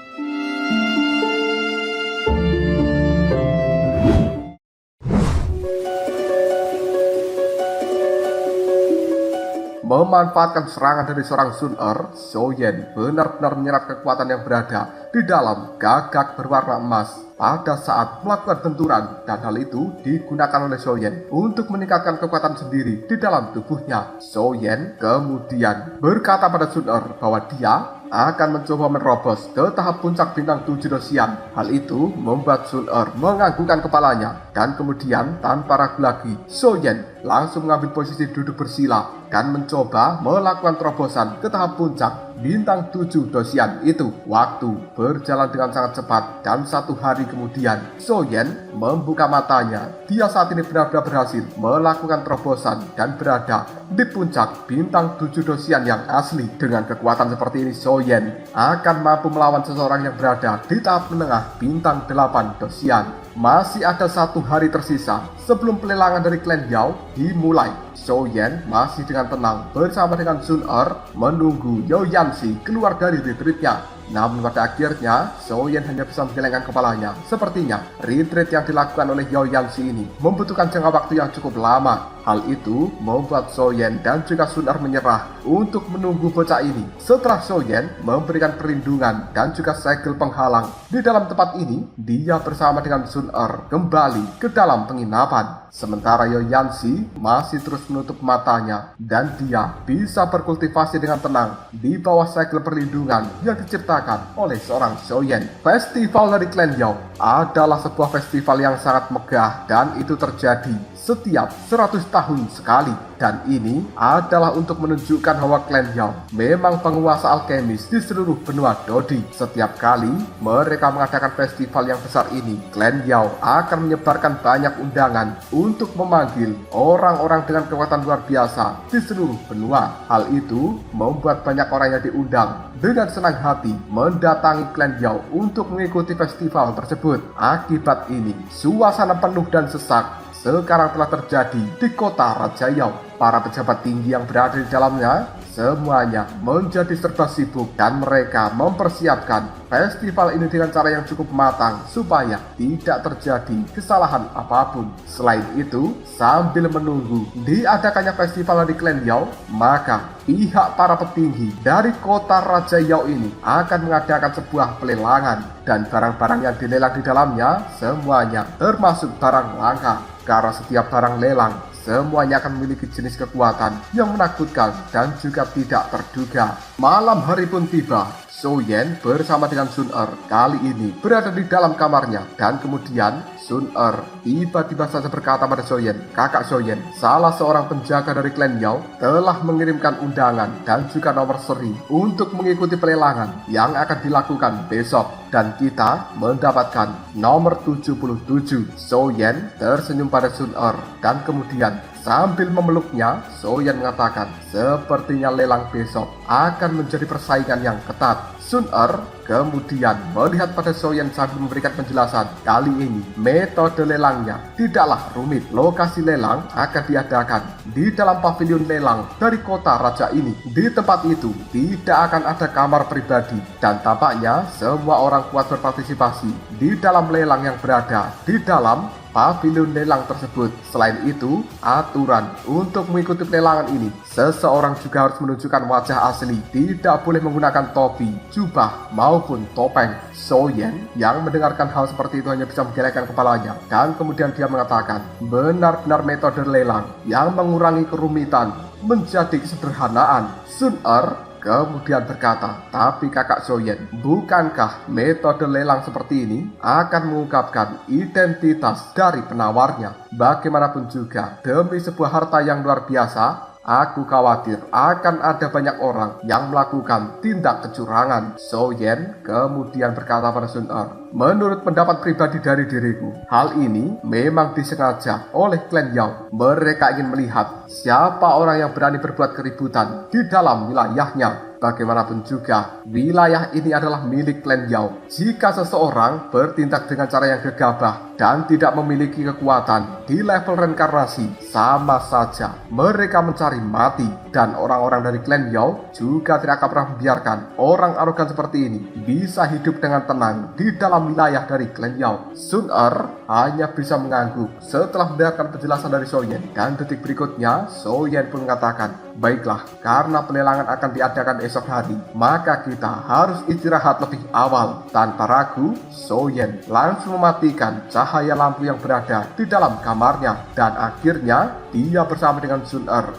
Memanfaatkan serangan dari seorang Sun Er, Soyen benar-benar menyerap kekuatan yang berada di dalam gagak berwarna emas pada saat melakukan benturan, dan hal itu digunakan oleh Soyen untuk meningkatkan kekuatan sendiri di dalam tubuhnya. Soyen kemudian berkata pada Sun Er bahwa dia akan mencoba menerobos ke tahap puncak bintang 7 Dosian. Hal itu membuat Sun Er menganggukkan kepalanya, dan kemudian tanpa ragu lagi, Soyen langsung mengambil posisi duduk bersila dan mencoba melakukan terobosan ke tahap puncak bintang 7 Dosian itu. Waktu berjalan dengan sangat cepat dan 1 hari kemudian Soyen membuka matanya. Dia saat ini benar-benar berhasil melakukan terobosan dan berada di puncak bintang 7 Dosian yang asli. Dengan kekuatan seperti ini, Soyen akan mampu melawan seseorang yang berada di tahap menengah bintang 8 Dosian. Masih ada 1 hari tersisa sebelum pelelangan dari klan Yao dimulai. Soyen masih dengan tenang bersama dengan Sun Er menunggu Yao Yanxi keluar dari retreatnya. Namun pada akhirnya Soyen hanya bisa menggelengkan kepalanya. Sepertinya retreat yang dilakukan oleh Yao Yanxi ini membutuhkan jangka waktu yang cukup lama. Hal itu membuat Soyen dan juga Sun Er menyerah untuk menunggu bocah ini. Setelah Soyen memberikan perlindungan dan juga segel penghalang di dalam tempat ini, dia bersama dengan Sun Er kembali ke dalam penginapan. Sementara Yao Yanxi masih terus menutup matanya dan dia bisa berkultivasi dengan tenang di bawah segel perlindungan yang diciptakan oleh seorang Soyen. Festival dari klan Yao adalah sebuah festival yang sangat megah dan itu terjadi setiap 100 tahun sekali. Dan ini adalah untuk menunjukkan bahwa klan Yao memang penguasa alkemis di seluruh benua Dodi. Setiap kali mereka mengadakan festival yang besar ini, klan Yao akan menyebarkan banyak undangan untuk memanggil orang-orang dengan kekuatan luar biasa di seluruh benua. Hal itu membuat banyak orang yang diundang dengan senang hati mendatangi klan Yao untuk mengikuti festival tersebut. Akibat ini, suasana penuh dan sesak sekarang telah terjadi di kota Raja Yao. Para pejabat tinggi yang berada di dalamnya semuanya menjadi serba sibuk dan mereka mempersiapkan festival ini dengan cara yang cukup matang supaya tidak terjadi kesalahan apapun. Selain itu, sambil menunggu diadakannya festival di klan Yao, maka pihak para petinggi dari kota Raja Yao ini akan mengadakan sebuah pelelangan dan barang-barang yang dilelang di dalamnya semuanya termasuk barang langka. Karena setiap barang lelang semuanya akan memiliki jenis kekuatan yang menakutkan dan juga tidak terduga. Malam hari pun tiba. Zhou Yan bersama dengan Sun Er kali ini berada di dalam kamarnya dan kemudian Sun Er tiba-tiba saja berkata pada Zhou Yan, "Kakak Zhou Yan, salah seorang penjaga dari klan Yao telah mengirimkan undangan dan juga nomor seri untuk mengikuti pelelangan yang akan dilakukan besok dan kita mendapatkan nomor 77. Zhou Yan tersenyum pada Sun Er dan kemudian sambil memeluknya, Zhou Yan mengatakan, "Sepertinya lelang besok akan menjadi persaingan yang ketat." Sun Er kemudian melihat pada Zhou Yan sambil memberikan penjelasan. Kali ini metode lelangnya tidaklah rumit. Lokasi lelang akan diadakan di dalam pavilion lelang dari kota raja ini. Di tempat itu tidak akan ada kamar pribadi dan tampaknya semua orang kuat berpartisipasi di dalam lelang yang berada di dalam pavilion lelang tersebut. Selain itu, aturan untuk mengikuti pelelangan ini, seseorang juga harus menunjukkan wajah asli, tidak boleh menggunakan topi, jubah, maupun topeng. Zhou Yan yang mendengarkan hal seperti itu hanya bisa menggelengkan kepalanya, dan kemudian dia mengatakan, benar-benar metode lelang yang mengurangi kerumitan menjadi kesederhanaan. Sun Er kemudian berkata, "Tapi kakak Zhou Yan, bukankah metode lelang seperti ini akan mengungkapkan identitas dari penawarnya? Bagaimanapun juga, demi sebuah harta yang luar biasa, aku khawatir akan ada banyak orang yang melakukan tindak kecurangan." Zhou Yan kemudian berkata pada Sun Er, "Menurut pendapat pribadi dari diriku, hal ini memang disengaja oleh klan Yao. Mereka ingin melihat siapa orang yang berani berbuat keributan di dalam wilayahnya. Bagaimanapun juga, wilayah ini adalah milik klan Yao. Jika seseorang bertindak dengan cara yang gegabah dan tidak memiliki kekuatan di level reinkarnasi, sama saja mereka mencari mati. Dan orang-orang dari klan Yao juga tidak akan pernah membiarkan orang arogan seperti ini bisa hidup dengan tenang di dalam wilayah dari klan Yao." Sun Er hanya bisa mengangguk setelah mendengarkan penjelasan dari Zhou Yan, dan detik berikutnya Zhou Yan pun mengatakan, "Baiklah, karena pelelangan akan diadakan esok hari, maka kita harus istirahat lebih awal." Tanpa ragu, Zhou Yan langsung mematikan cahaya lampu yang berada di dalam kamarnya, dan akhirnya dia bersama dengan Sun Er.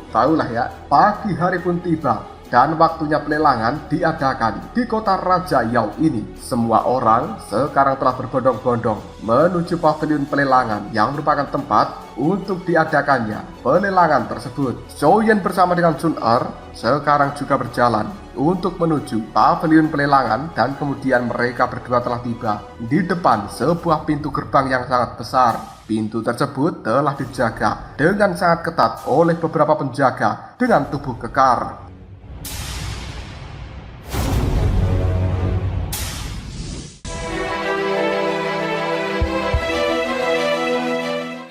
Tahulah ya, pagi hari pun tiba dan waktunya pelelangan diadakan di kota Raja Yao ini. Semua orang sekarang telah berbondong-bondong menuju pavilion pelelangan yang merupakan tempat untuk diadakannya pelelangan tersebut. Zhou Yan bersama dengan Sun Er sekarang juga berjalan untuk menuju pavilion pelelangan, dan kemudian mereka berdua telah tiba di depan sebuah pintu gerbang yang sangat besar. Pintu tersebut telah dijaga dengan sangat ketat oleh beberapa penjaga dengan tubuh kekar.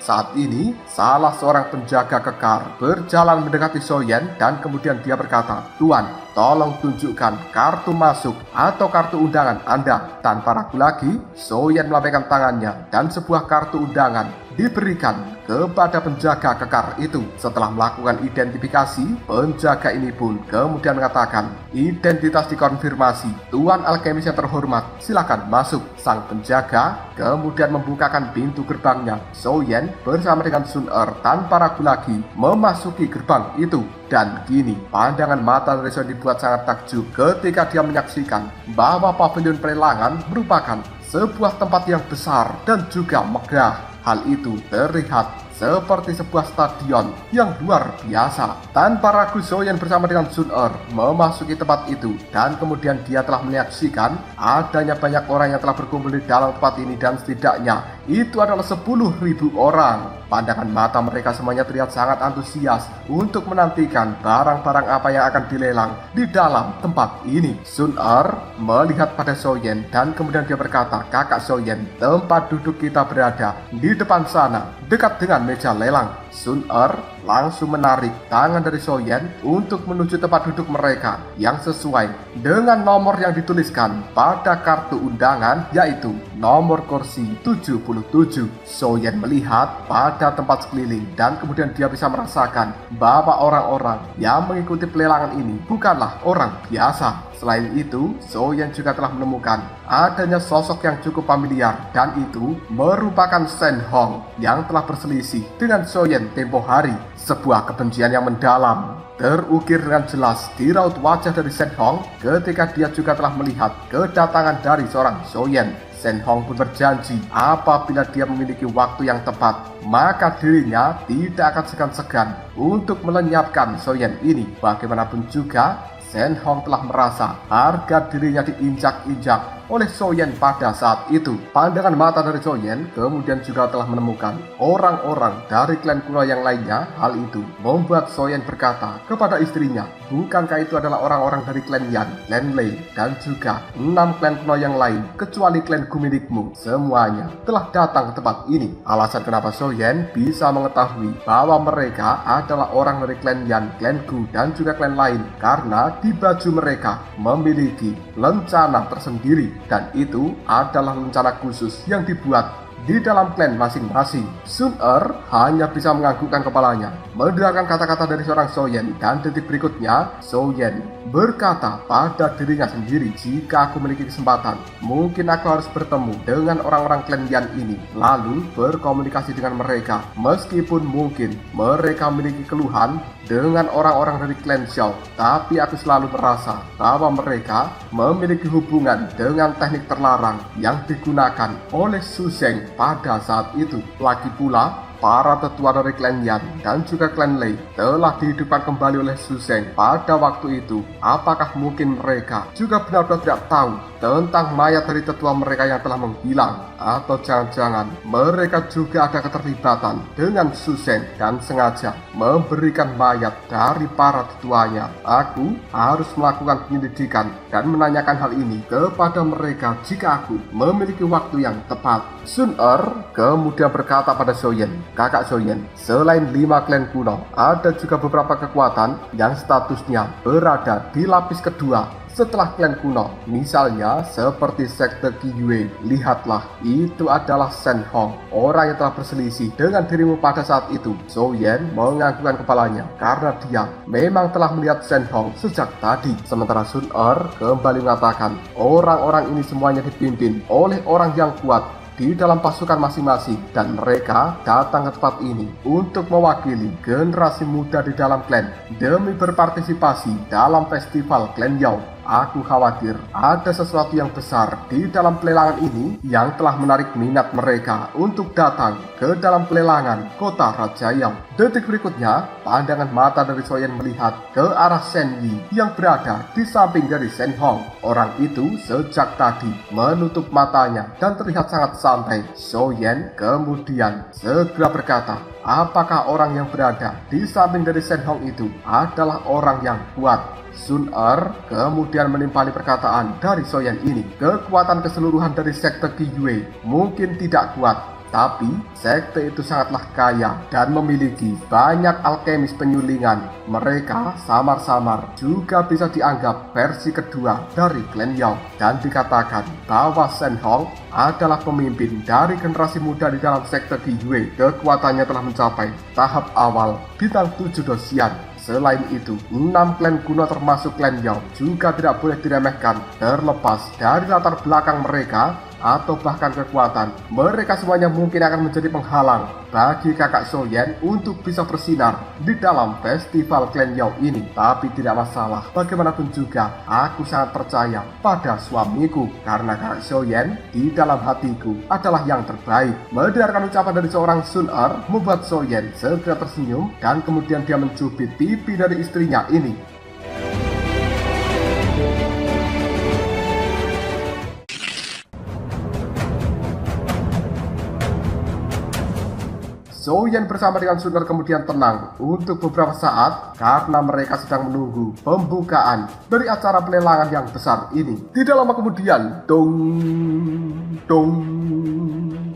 Saat ini, salah seorang penjaga kekar berjalan mendekati Zhou Yan dan kemudian dia berkata, "Tuan, tolong tunjukkan kartu masuk atau kartu undangan Anda." Tanpa ragu lagi, Zhou Yan melambaikan tangannya dan sebuah kartu undangan diberikan kepada penjaga kekar itu. Setelah melakukan identifikasi, penjaga ini pun kemudian mengatakan, "Identitas dikonfirmasi, Tuan alkemis yang terhormat, silakan masuk." Sang penjaga kemudian membukakan pintu gerbangnya. Zhou Yan bersama dengan Sun Er tanpa ragu lagi memasuki gerbang itu. Dan kini pandangan mata dari Zhou Yan dibuat sangat takjub ketika dia menyaksikan bahwa pavilion pelelangan merupakan sebuah tempat yang besar dan juga megah. Hal itu terlihat seperti sebuah stadion yang luar biasa. Tanpa ragu, Zhou Yan bersama dengan Sun Er memasuki tempat itu, dan kemudian dia telah menyaksikan adanya banyak orang yang telah berkumpul di dalam tempat ini, dan setidaknya itu adalah 10.000 orang. Pandangan mata mereka semuanya terlihat sangat antusias untuk menantikan barang-barang apa yang akan dilelang di dalam tempat ini. Sun Er melihat pada Zhou Yan dan kemudian dia berkata, "Kakak Zhou Yan, tempat duduk kita berada di depan sana, dekat dengan meja lelang." Sun Er langsung menarik tangan dari Soyen untuk menuju tempat duduk mereka yang sesuai dengan nomor yang dituliskan pada kartu undangan, yaitu nomor kursi 77. Soyen melihat pada tempat sekeliling dan kemudian dia bisa merasakan bahwa orang-orang yang mengikuti pelelangan ini bukanlah orang biasa. Selain itu, Soyen juga telah menemukan adanya sosok yang cukup familiar, dan itu merupakan Shen Hong yang telah berselisih dengan Soyen tempo hari. Sebuah kebencian yang mendalam terukir dengan jelas di raut wajah dari Shen Hong ketika dia juga telah melihat kedatangan dari seorang Soyen. Shen Hong pun berjanji apabila dia memiliki waktu yang tepat, maka dirinya tidak akan segan-segan untuk melenyapkan Soyen ini. Bagaimanapun juga, Shen Hong telah merasa harga dirinya diinjak-injak oleh Soyen pada saat itu. Pandangan mata dari Soyen kemudian juga telah menemukan orang-orang dari klan kuno yang lainnya. Hal itu membuat Soyen berkata kepada istrinya, bukankah itu adalah orang-orang dari klan Yan, klan Lei, dan juga 6 klan kuno yang lain kecuali klan Gu milikmu? Semuanya telah datang ke tempat ini. Alasan kenapa Soyen bisa mengetahui bahwa mereka adalah orang dari klan Yan, klan Gu, dan juga klan lain karena di baju mereka memiliki lencana tersendiri, dan itu adalah lencana khusus yang dibuat di dalam klan masing-masing. Sun Er hanya bisa menganggukkan kepalanya mendengarkan kata-kata dari seorang Soyen, dan detik berikutnya Soyen berkata pada dirinya sendiri, jika aku memiliki kesempatan, mungkin aku harus bertemu dengan orang-orang klan Yan ini lalu berkomunikasi dengan mereka. Meskipun mungkin mereka memiliki keluhan dengan orang-orang dari klan Xiao, tapi aku selalu merasa bahwa mereka memiliki hubungan dengan teknik terlarang yang digunakan oleh Su Sheng pada saat itu. Lagi pula, para tetua dari klan Yan dan juga klan Lei telah dihidupkan kembali oleh Su Sheng pada waktu itu. Apakah mungkin mereka juga benar-benar tidak tahu tentang mayat dari tetua mereka yang telah menghilang? Atau jangan-jangan mereka juga ada keterlibatan dengan Su Sheng dan sengaja memberikan mayat dari para tetuanya? Aku harus melakukan penyelidikan dan menanyakan hal ini kepada mereka jika aku memiliki waktu yang tepat. Sun Er kemudian berkata pada Soyen, kakak Soyen, selain 5 klan kuno, ada juga beberapa kekuatan yang statusnya berada di lapis kedua setelah klan kuno, misalnya seperti sekte Qiyue. Lihatlah, itu adalah Shen Hong, orang yang telah berselisih dengan dirimu pada saat itu. Soyen menganggukkan kepalanya karena dia memang telah melihat Shen Hong sejak tadi. Sementara Sun Er kembali mengatakan, orang-orang ini semuanya dipimpin oleh orang yang kuat di dalam pasukan masing-masing, dan mereka datang ke tempat ini untuk mewakili generasi muda di dalam klan demi berpartisipasi dalam festival klan Yao. Aku khawatir ada sesuatu yang besar di dalam pelelangan ini yang telah menarik minat mereka untuk datang ke dalam pelelangan kota Raja Yao. Detik berikutnya, pandangan mata dari Soyen melihat ke arah Shen Yi yang berada di samping dari Shen Hong. Orang itu sejak tadi menutup matanya dan terlihat sangat santai. Soyen kemudian segera berkata, apakah orang yang berada di samping dari Shen Hong itu adalah orang yang kuat? Sun Er kemudian menimpali perkataan dari Soyen ini. Kekuatan keseluruhan dari sekte Qiyue mungkin tidak kuat, tapi sekte itu sangatlah kaya dan memiliki banyak alkemis penyulingan. Mereka samar-samar juga bisa dianggap versi kedua dari klan Yao, dan dikatakan bahwa Shen Hong adalah pemimpin dari generasi muda di dalam sekte Qiyue. Kekuatannya telah mencapai tahap awal bintang 7 dosian. Selain itu, 6 klan kuno termasuk klan Yao juga tidak boleh diremehkan. Terlepas dari latar belakang mereka atau bahkan kekuatan, mereka semuanya mungkin akan menjadi penghalang bagi kakak Soyen untuk bisa bersinar di dalam festival klan Yao ini. Tapi tidak masalah, bagaimanapun juga aku sangat percaya pada suamiku, karena kakak Soyen di dalam hatiku adalah yang terbaik. Mendengarkan ucapan dari seorang Sun Er membuat Soyen segera tersenyum, dan kemudian dia mencubit pipi dari istrinya ini. Soyen bersama dengan Sun Er kemudian tenang untuk beberapa saat karena mereka sedang menunggu pembukaan dari acara pelelangan yang besar ini. Tidak lama kemudian, dong, dong,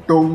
dong,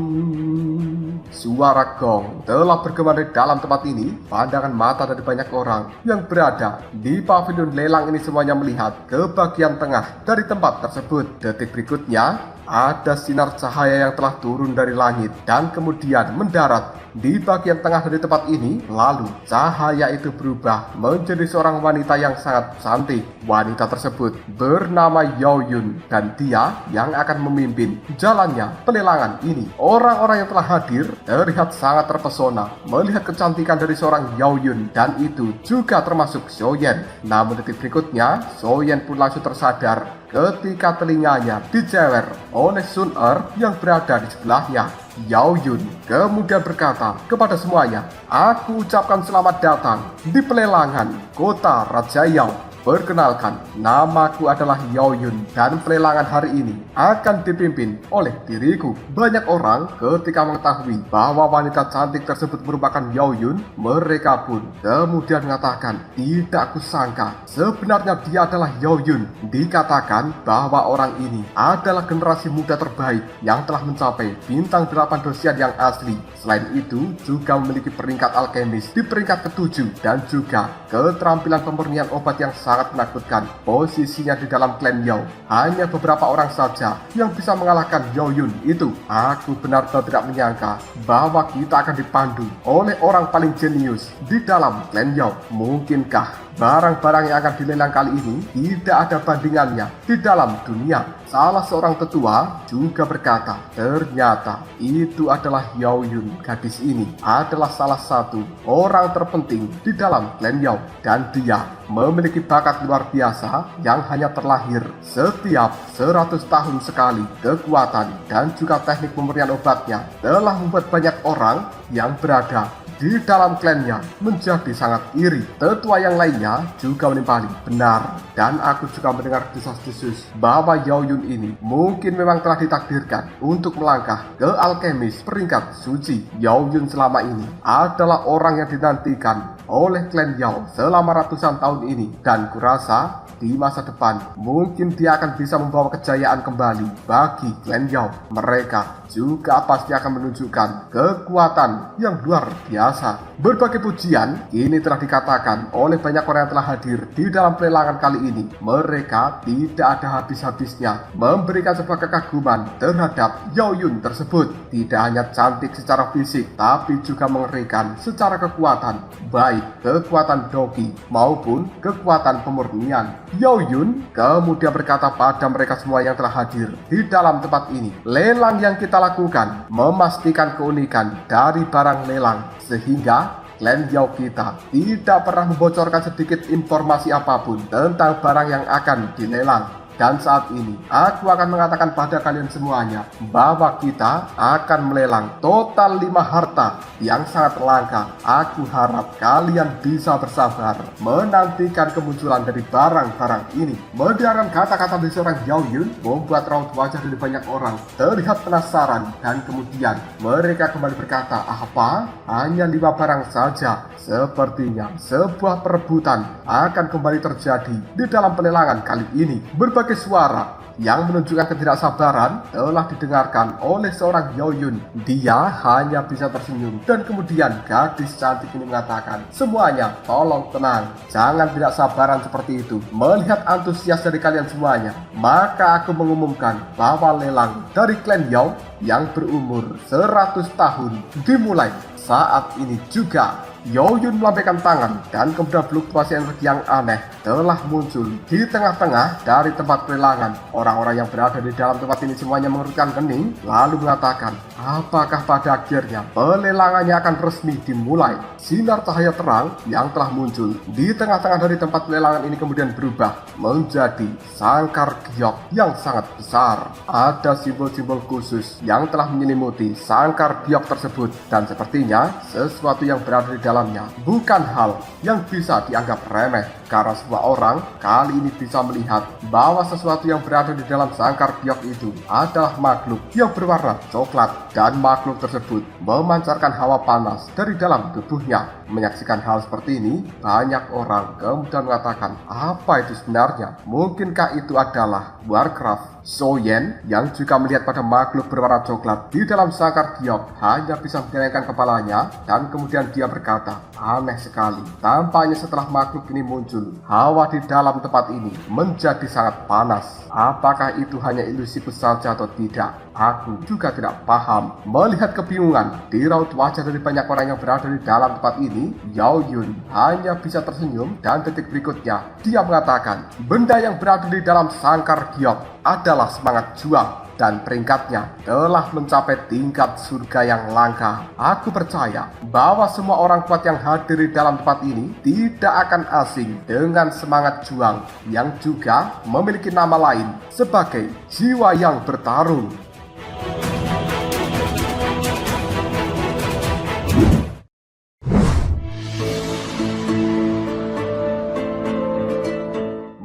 Suara gong telah bergema dari dalam tempat ini. Pandangan mata dari banyak orang yang berada di pavilion lelang ini semuanya melihat ke bagian tengah dari tempat tersebut. Detik berikutnya, ada sinar cahaya yang telah turun dari langit dan kemudian mendarat di bagian tengah dari tempat ini. Lalu cahaya itu berubah menjadi seorang wanita yang sangat cantik. Wanita tersebut bernama Yao Yun dan dia yang akan memimpin jalannya pelelangan ini. Orang-orang yang telah hadir terlihat sangat terpesona melihat kecantikan dari seorang Yao Yun dan itu juga termasuk Xiaoyan. Namun detik berikutnya Xiaoyan pun langsung tersadar ketika telinganya dijewer oleh Sun Er yang berada di sebelahnya. Yao Yun kemudian berkata kepada semuanya, "Aku ucapkan selamat datang di pelelangan kota Raja Yao. Perkenalkan, namaku adalah Yao Yun dan pelelangan hari ini akan dipimpin oleh diriku." Banyak orang ketika mengetahui bahwa wanita cantik tersebut merupakan Yao Yun, mereka pun kemudian mengatakan, "Tidak kusangka, sebenarnya dia adalah Yao Yun." Dikatakan bahwa orang ini adalah generasi muda terbaik yang telah mencapai bintang 8 dosian yang asli. Selain itu, juga memiliki peringkat alkemis di peringkat ke-7 dan juga keterampilan pemurnian obat yang sangat menakutkan. Posisinya di dalam klan Yao hanya beberapa orang saja yang bisa mengalahkan Yao Yun itu. Aku benar-benar tidak menyangka bahwa kita akan dipandu oleh orang paling jenius di dalam klan Yao. Mungkinkah barang-barang yang akan dilelang kali ini tidak ada bandingannya di dalam dunia? Salah seorang tetua juga berkata, ternyata itu adalah Yao Yun. Gadis ini adalah salah satu orang terpenting di dalam klan Yao dan dia memiliki bakat luar biasa yang hanya terlahir setiap 100 tahun sekali. Kekuatan dan juga teknik pemberian obatnya telah membuat banyak orang yang berada di dalam klannya menjadi sangat iri. Tetua yang lainnya juga menimpali, "Benar, dan aku juga mendengar desas-desus bahwa Yao Yun ini mungkin memang telah ditakdirkan untuk melangkah ke alkemis peringkat suci." Yao Yun selama ini adalah orang yang dinantikan oleh klan Yao selama ratusan tahun ini, dan kurasa di masa depan mungkin dia akan bisa membawa kejayaan kembali bagi klan Yao. Mereka juga pasti akan menunjukkan kekuatan yang luar biasa. Berbagai pujian kini telah dikatakan oleh banyak orang yang telah hadir di dalam pelelangan kali ini. Mereka tidak ada habis-habisnya memberikan sebuah kekaguman terhadap Yao Yun tersebut. Tidak hanya cantik secara fisik, tapi juga mengerikan secara kekuatan, baik kekuatan doki maupun kekuatan pemurnian. Yao Yun kemudian berkata pada mereka semua yang telah hadir di dalam tempat ini, "Lelang yang kita lakukan memastikan keunikan dari barang lelang, sehingga klan Yao kita tidak pernah membocorkan sedikit informasi apapun tentang barang yang akan dilelang. Dan saat ini, aku akan mengatakan pada kalian semuanya bahwa kita akan melelang total 5 harta yang sangat langka. Aku harap kalian bisa bersabar menantikan kemunculan dari barang-barang ini." Mendengarkan kata-kata dari seorang Yao Yun membuat raut wajah dari banyak orang terlihat penasaran, dan kemudian mereka kembali berkata, "Apa? Hanya 5 barang saja?" Sepertinya sebuah perebutan akan kembali terjadi di dalam pelelangan kali ini. Berbagai suara yang menunjukkan ketidaksabaran telah didengarkan oleh seorang Yao Yun. Dia hanya bisa tersenyum, dan kemudian gadis cantik ini mengatakan, "Semuanya tolong tenang, jangan tidak sabaran seperti itu. Melihat antusias dari kalian semuanya, maka aku mengumumkan bahwa lelang dari klan Yao yang berumur 100 tahun dimulai saat ini juga." Yao Yun melambaikan tangan dan kemudian fluktuasi energi yang aneh telah muncul di tengah-tengah dari tempat pelelangan. Orang-orang yang berada di dalam tempat ini semuanya mengerutkan kening lalu mengatakan, apakah pada akhirnya pelelangannya akan resmi dimulai? Sinar cahaya terang yang telah muncul di tengah-tengah dari tempat pelelangan ini kemudian berubah menjadi sangkar giok yang sangat besar. Ada simbol-simbol khusus yang telah menyelimuti sangkar giok tersebut, dan sepertinya sesuatu yang berada di dalamnya bukan hal yang bisa dianggap remeh, karena semua orang kali ini bisa melihat bahwa sesuatu yang berada di dalam sangkar giok itu adalah makhluk yang berwarna coklat, dan makhluk tersebut memancarkan hawa panas dari dalam tubuhnya. Menyaksikan hal seperti ini, banyak orang kemudian mengatakan, apa itu sebenarnya? Mungkinkah itu adalah Warcraft? Soyen yang juga melihat pada makhluk berwarna coklat di dalam sangkar giok hanya bisa menggelengkan kepalanya dan kemudian dia berkata, aneh sekali. Tampaknya setelah makhluk ini muncul, hawa di dalam tempat ini menjadi sangat panas. Apakah itu hanya ilusiku saja atau tidak? Aku juga tidak paham. Melihat kebingungan di raut wajah dari banyak orang yang berada di dalam tempat ini, Yao Yun hanya bisa tersenyum dan detik berikutnya dia mengatakan, benda yang berada di dalam sangkar giok adalah semangat juang dan peringkatnya telah mencapai tingkat surga yang langka. Aku percaya bahwa semua orang kuat yang hadir di dalam tempat ini tidak akan asing dengan semangat juang yang juga memiliki nama lain sebagai jiwa yang bertarung.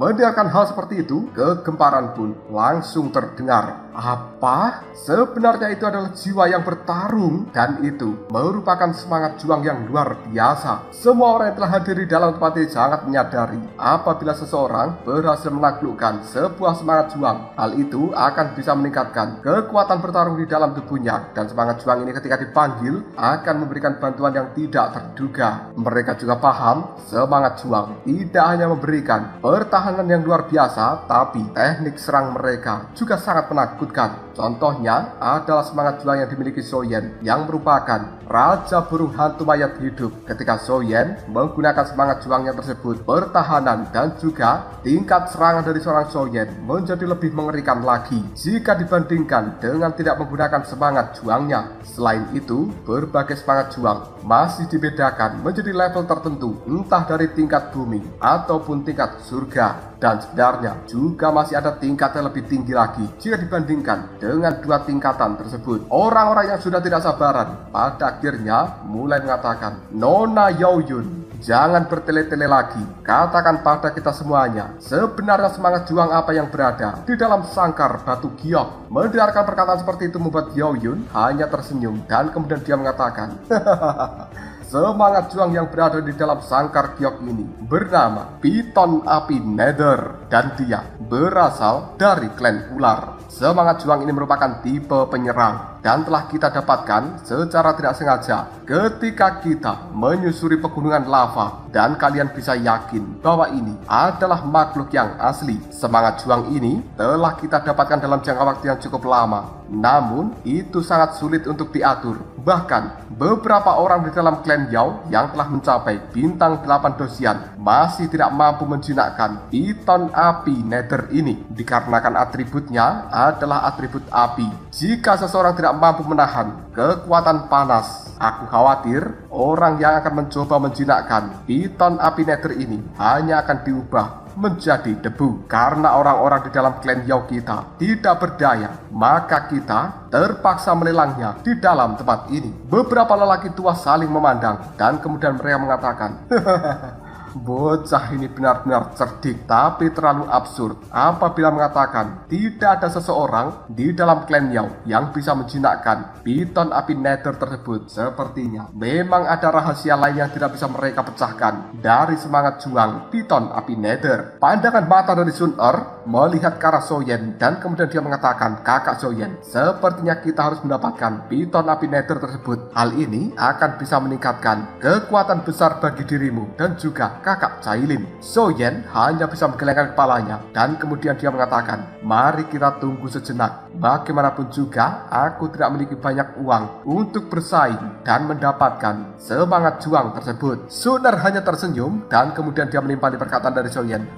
Mendengarkan hal seperti itu, kegemparan pun langsung terdengar. Apa? Sebenarnya itu adalah jiwa yang bertarung dan itu merupakan semangat juang yang luar biasa. Semua orang yang telah hadir di dalam tempat ini sangat menyadari apabila seseorang berhasil menaklukkan sebuah semangat juang, hal itu akan bisa meningkatkan kekuatan bertarung di dalam tubuhnya dan semangat juang ini ketika dipanggil akan memberikan bantuan yang tidak terduga. Mereka juga paham semangat juang tidak hanya memberikan pertahanan yang luar biasa, tapi teknik serang mereka juga sangat menakutkan. Contohnya adalah semangat juang yang dimiliki Soyen yang merupakan raja burung hantu mayat hidup. Ketika Soyen menggunakan semangat juangnya tersebut, pertahanan dan juga tingkat serangan dari seorang Soyen menjadi lebih mengerikan lagi jika dibandingkan dengan tidak menggunakan semangat juangnya. Selain itu, berbagai semangat juang masih dibedakan menjadi level tertentu, entah dari tingkat bumi ataupun tingkat surga. Dan sebenarnya juga masih ada tingkat yang lebih tinggi lagi jika dibandingkan dengan dua tingkatan tersebut. Orang-orang yang sudah tidak sabaran pada akhirnya mulai mengatakan, Nona Yao Yun, jangan bertele-tele lagi. Katakan pada kita semuanya, sebenarnya semangat juang apa yang berada di dalam sangkar batu giok. Mendengarkan perkataan seperti itu membuat Yao Yun hanya tersenyum dan kemudian dia mengatakan, semangat juang yang berada di dalam sangkar giok ini bernama Piton Api Nether dan dia berasal dari klan ular. Semangat juang ini merupakan tipe penyerang dan telah kita dapatkan secara tidak sengaja ketika kita menyusuri pegunungan lava, dan kalian bisa yakin bahwa ini adalah makhluk yang asli. Semangat juang ini telah kita dapatkan dalam jangka waktu yang cukup lama, namun itu sangat sulit untuk diatur. Bahkan beberapa orang di dalam klan Yao yang telah mencapai bintang 8 dosian masih tidak mampu menjinakkan Piton Api Nether ini dikarenakan atributnya adalah atribut api. Jika seseorang tidak mampu menahan kekuatan panas, aku khawatir orang yang akan mencoba menjinakkan Piton Api Nether ini hanya akan diubah menjadi debu. Karena orang-orang di dalam klan Yao kita tidak berdaya, maka kita terpaksa melelangnya di dalam tempat ini. Beberapa lelaki tua saling memandang dan kemudian mereka mengatakan, bocah ini benar-benar cerdik, tapi terlalu absurd apabila mengatakan tidak ada seseorang di dalam klan Yao yang bisa menjinakkan Piton Api Nether tersebut. Sepertinya memang ada rahasia lain yang tidak bisa mereka pecahkan dari semangat juang Piton Api Nether. Pandangan mata dari Sun Er melihat ke arah Soyen dan kemudian dia mengatakan, kakak Soyen, sepertinya kita harus mendapatkan Piton Api Nether tersebut. Hal ini akan bisa meningkatkan kekuatan besar bagi dirimu dan juga kakak Cailin. Soyen hanya bisa menggelengkan kepalanya dan kemudian dia mengatakan, mari kita tunggu sejenak. Bagaimanapun juga aku tidak memiliki banyak uang untuk bersaing dan mendapatkan semangat juang tersebut. Sun Er hanya tersenyum dan kemudian dia menimpali perkataan dari Soyen.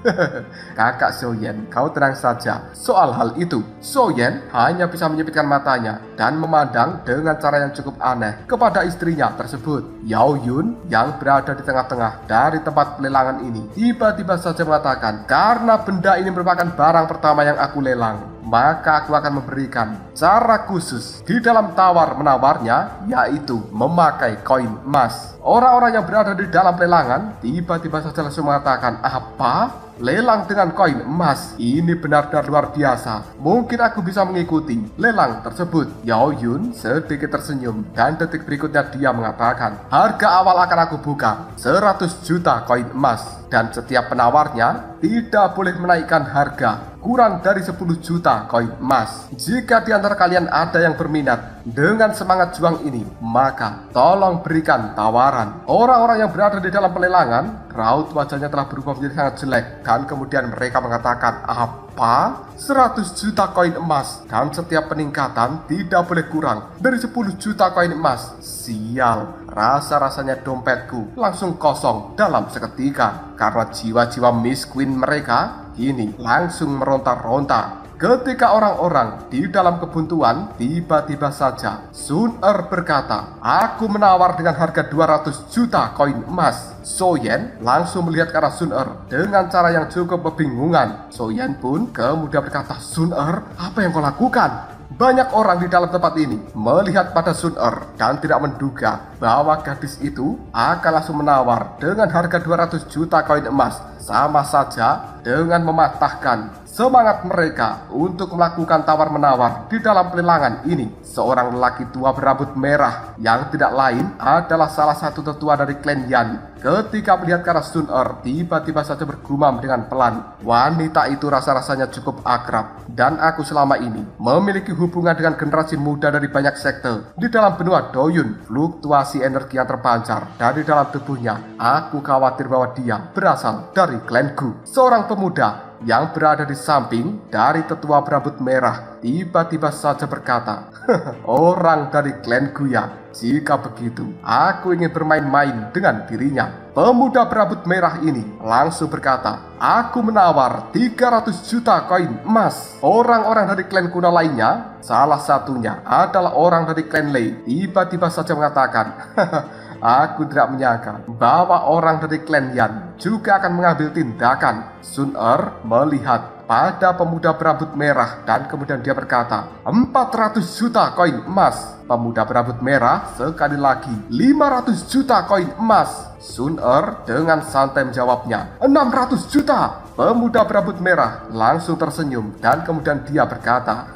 Kakak Soyen, kau tenang saja soal hal itu. Soyen hanya bisa menyipitkan matanya dan memandang dengan cara yang cukup aneh kepada istrinya tersebut. Yao Yun yang berada di tengah-tengah dari tempat pelelangan ini tiba-tiba saja mengatakan, karena benda ini merupakan barang pertama yang aku lelang, maka aku akan memberikan cara khusus di dalam tawar-menawarnya, yaitu memakai koin emas. Orang-orang yang berada di dalam pelelangan tiba-tiba saja langsung mengatakan, apa? Lelang dengan koin emas? Ini benar-benar luar biasa. Mungkin aku bisa mengikuti lelang tersebut. Yao Yun sedikit tersenyum dan detik berikutnya dia mengatakan, harga awal akan aku buka 100 juta koin emas dan setiap penawarnya tidak boleh menaikkan harga kurang dari 10 juta koin emas. Jika di antara kalian ada yang berminat dengan semangat juang ini, maka tolong berikan tawaran. Orang-orang yang berada di dalam pelelangan, raut wajahnya telah berubah menjadi sangat jelek, dan kemudian mereka mengatakan, apa? 100 juta koin emas, dan setiap peningkatan tidak boleh kurang dari 10 juta koin emas. Sial, rasa-rasanya dompetku langsung kosong dalam seketika, karena jiwa-jiwa Miss Queen mereka kini langsung meronta-ronta. Ketika orang-orang di dalam kebuntuan, tiba-tiba saja Sun Er berkata, aku menawar dengan harga 200 juta koin emas. So Yen langsung melihat ke arah Sun Er dengan cara yang cukup kebingungan. So Yen pun kemudian berkata, Sun Er, apa yang kau lakukan? Banyak orang di dalam tempat ini melihat pada Sun Er dan tidak menduga bahwa gadis itu akan langsung menawar dengan harga 200 juta koin emas. Sama saja dengan mematahkan semangat mereka untuk melakukan tawar-menawar di dalam pelelangan ini. Seorang lelaki tua berambut merah yang tidak lain adalah salah satu tetua dari klan Yan. Ketika melihat ke arah Sun Er, tiba-tiba saja bergumam dengan pelan, wanita itu rasa-rasanya cukup akrab, dan aku selama ini memiliki hubungan dengan generasi muda dari banyak sekte di dalam benua Doyun. Fluktuasi energi yang terpancar dari dalam tubuhnya, aku khawatir bahwa dia berasal dari klanku. Seorang pemuda yang berada di samping dari tetua berambut merah tiba-tiba saja berkata, orang dari klanku ya. Jika begitu, aku ingin bermain-main dengan dirinya. Pemuda berambut merah ini langsung berkata, aku menawar 300 juta koin emas. Orang-orang dari klan kuno lainnya, salah satunya adalah orang dari klan Lei, tiba-tiba saja mengatakan, aku tidak menyangka bahwa orang dari klan Yan juga akan mengambil tindakan. Sun Er melihat pada pemuda berambut merah dan kemudian dia berkata, 400 juta koin emas. Pemuda berambut merah sekali lagi, 500 juta koin emas. Sun Er dengan santai menjawabnya, 600 juta. Pemuda berambut merah langsung tersenyum dan kemudian dia berkata,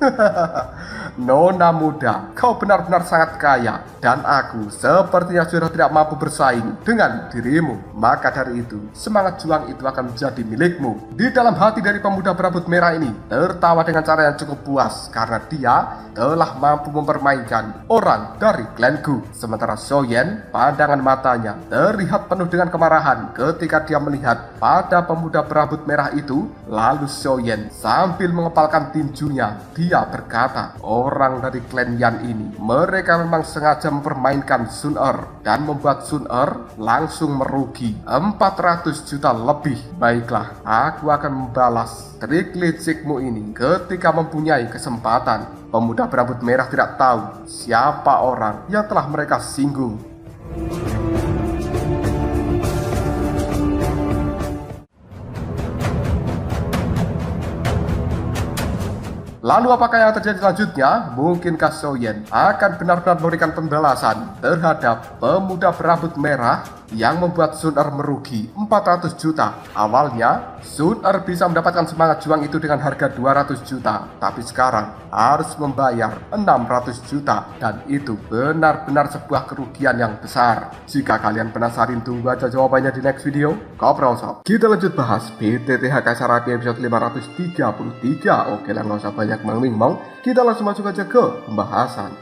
Nona muda, kau benar-benar sangat kaya dan aku sepertinya sudah tidak mampu bersaing dengan dirimu. Maka dari itu, semangat juang itu akan menjadi milikmu. Di dalam hati dari pemuda berambut merah ini tertawa dengan cara yang cukup puas karena dia telah mampu mempermainkan orang dari klanku. Sementara So Yen, pandangan matanya terlihat penuh dengan kemarahan ketika dia melihat pada pemuda berambut merah itu. Lalu So Yen sambil mengepalkan tinjunya, dia berkata, orang dari klan Yan ini, mereka memang sengaja mempermainkan Sun Er dan membuat Sun Er langsung merugi 400 juta lebih. Baiklah, aku akan membalas trik licikmu ini ketika mempunyai kesempatan. Pemuda berambut merah tidak tahu siapa orang yang telah mereka singgung. Lalu apakah yang terjadi selanjutnya? Mungkinkah So Yen akan benar-benar memberikan pembalasan terhadap pemuda berambut merah yang membuat Sun Er merugi 400 juta? Awalnya, Sun Er bisa mendapatkan semangat juang itu dengan harga 200 juta, tapi sekarang harus membayar 600 juta, dan itu benar-benar sebuah kerugian yang besar. Jika kalian penasaran, tunggu aja jawabannya di next video. Koprol Sob. Kita lanjut bahas BTTH Sarapi episode 533. Oke lah, nggak usah banyak mengmingmong, kita langsung masuk aja ke pembahasan.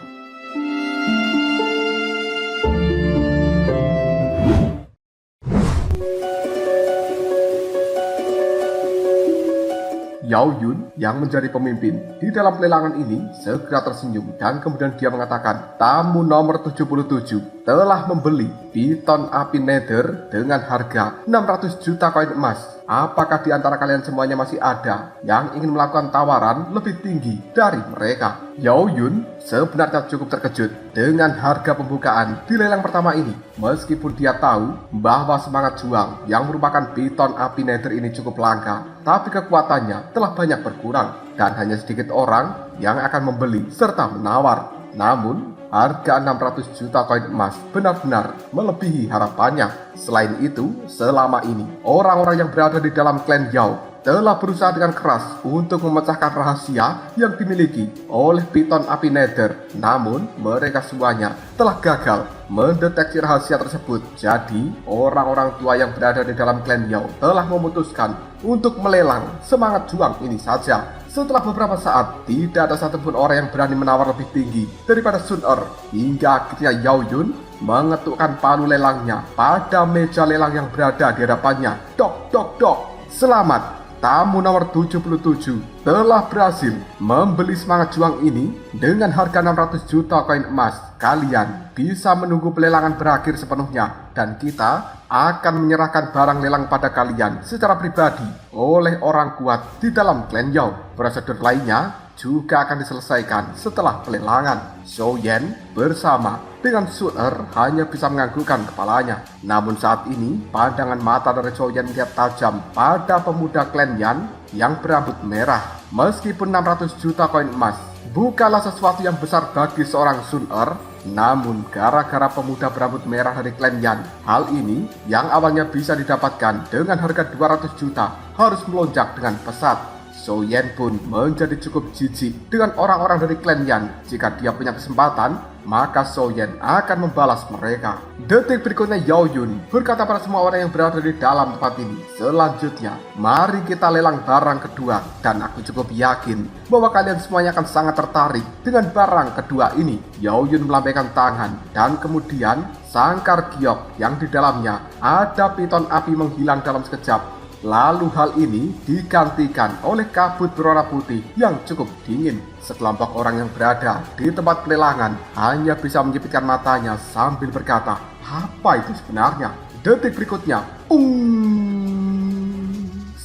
Yao Yun yang menjadi pemimpin di dalam pelelangan ini segera tersenyum dan kemudian dia mengatakan, tamu nomor 77 telah membeli piton api nether dengan harga 600 juta koin emas. Apakah di antara kalian semuanya masih ada yang ingin melakukan tawaran lebih tinggi dari mereka? Yao Yun sebenarnya cukup terkejut dengan harga pembukaan di lelang pertama ini. Meskipun dia tahu bahwa semangat juang yang merupakan piton api nether ini cukup langka, tapi kekuatannya telah banyak berkurang dan hanya sedikit orang yang akan membeli serta menawar. Namun, harga 600 juta koin emas benar-benar melebihi harapannya. Selain itu, selama ini orang-orang yang berada di dalam klan Yao telah berusaha dengan keras untuk memecahkan rahasia yang dimiliki oleh piton api Nether. Namun, mereka semuanya telah gagal mendeteksi rahasia tersebut. Jadi, orang-orang tua yang berada di dalam klan Yao telah memutuskan untuk melelang semangat juang ini saja. Setelah beberapa saat, tidak ada satupun orang yang berani menawar lebih tinggi daripada Sun Er. Hingga akhirnya Yao Yun mengetukkan palu lelangnya pada meja lelang yang berada di hadapannya. Dok, dok, dok. Selamat. Tamu nomor 77 telah berhasil membeli semangat juang ini dengan harga 600 juta koin emas. Kalian bisa menunggu pelelangan berakhir sepenuhnya dan kita akan menyerahkan barang lelang pada kalian secara pribadi oleh orang kuat di dalam klan Yao. Prosedur lainnya juga akan diselesaikan setelah pelelangan. Zhou Yan bersama dengan Sun Er hanya bisa menganggukkan kepalanya. Namun saat ini pandangan mata dari Zhou Yan melihat tajam pada pemuda klan Yan yang berambut merah. Meskipun 600 juta koin emas bukanlah sesuatu yang besar bagi seorang Sun Er, namun gara-gara pemuda berambut merah dari klan Yan, hal ini yang awalnya bisa didapatkan dengan harga 200 juta harus melonjak dengan pesat. Zhou Yan pun menjadi cukup jijik dengan orang-orang dari klan Yan. Jika dia punya kesempatan, maka Zhou Yan akan membalas mereka. Detik berikutnya Yao Yun berkata pada semua orang yang berada di dalam tempat ini, selanjutnya mari kita lelang barang kedua. Dan aku cukup yakin bahwa kalian semuanya akan sangat tertarik dengan barang kedua ini. Yao Yun melambaikan tangan dan kemudian sangkar giok yang di dalamnya ada piton api menghilang dalam sekejap. Lalu hal ini digantikan oleh kabut berwarna putih yang cukup dingin. Sekelompok orang yang berada di tempat pelelangan hanya bisa menyipitkan matanya sambil berkata, apa itu sebenarnya? Detik berikutnya,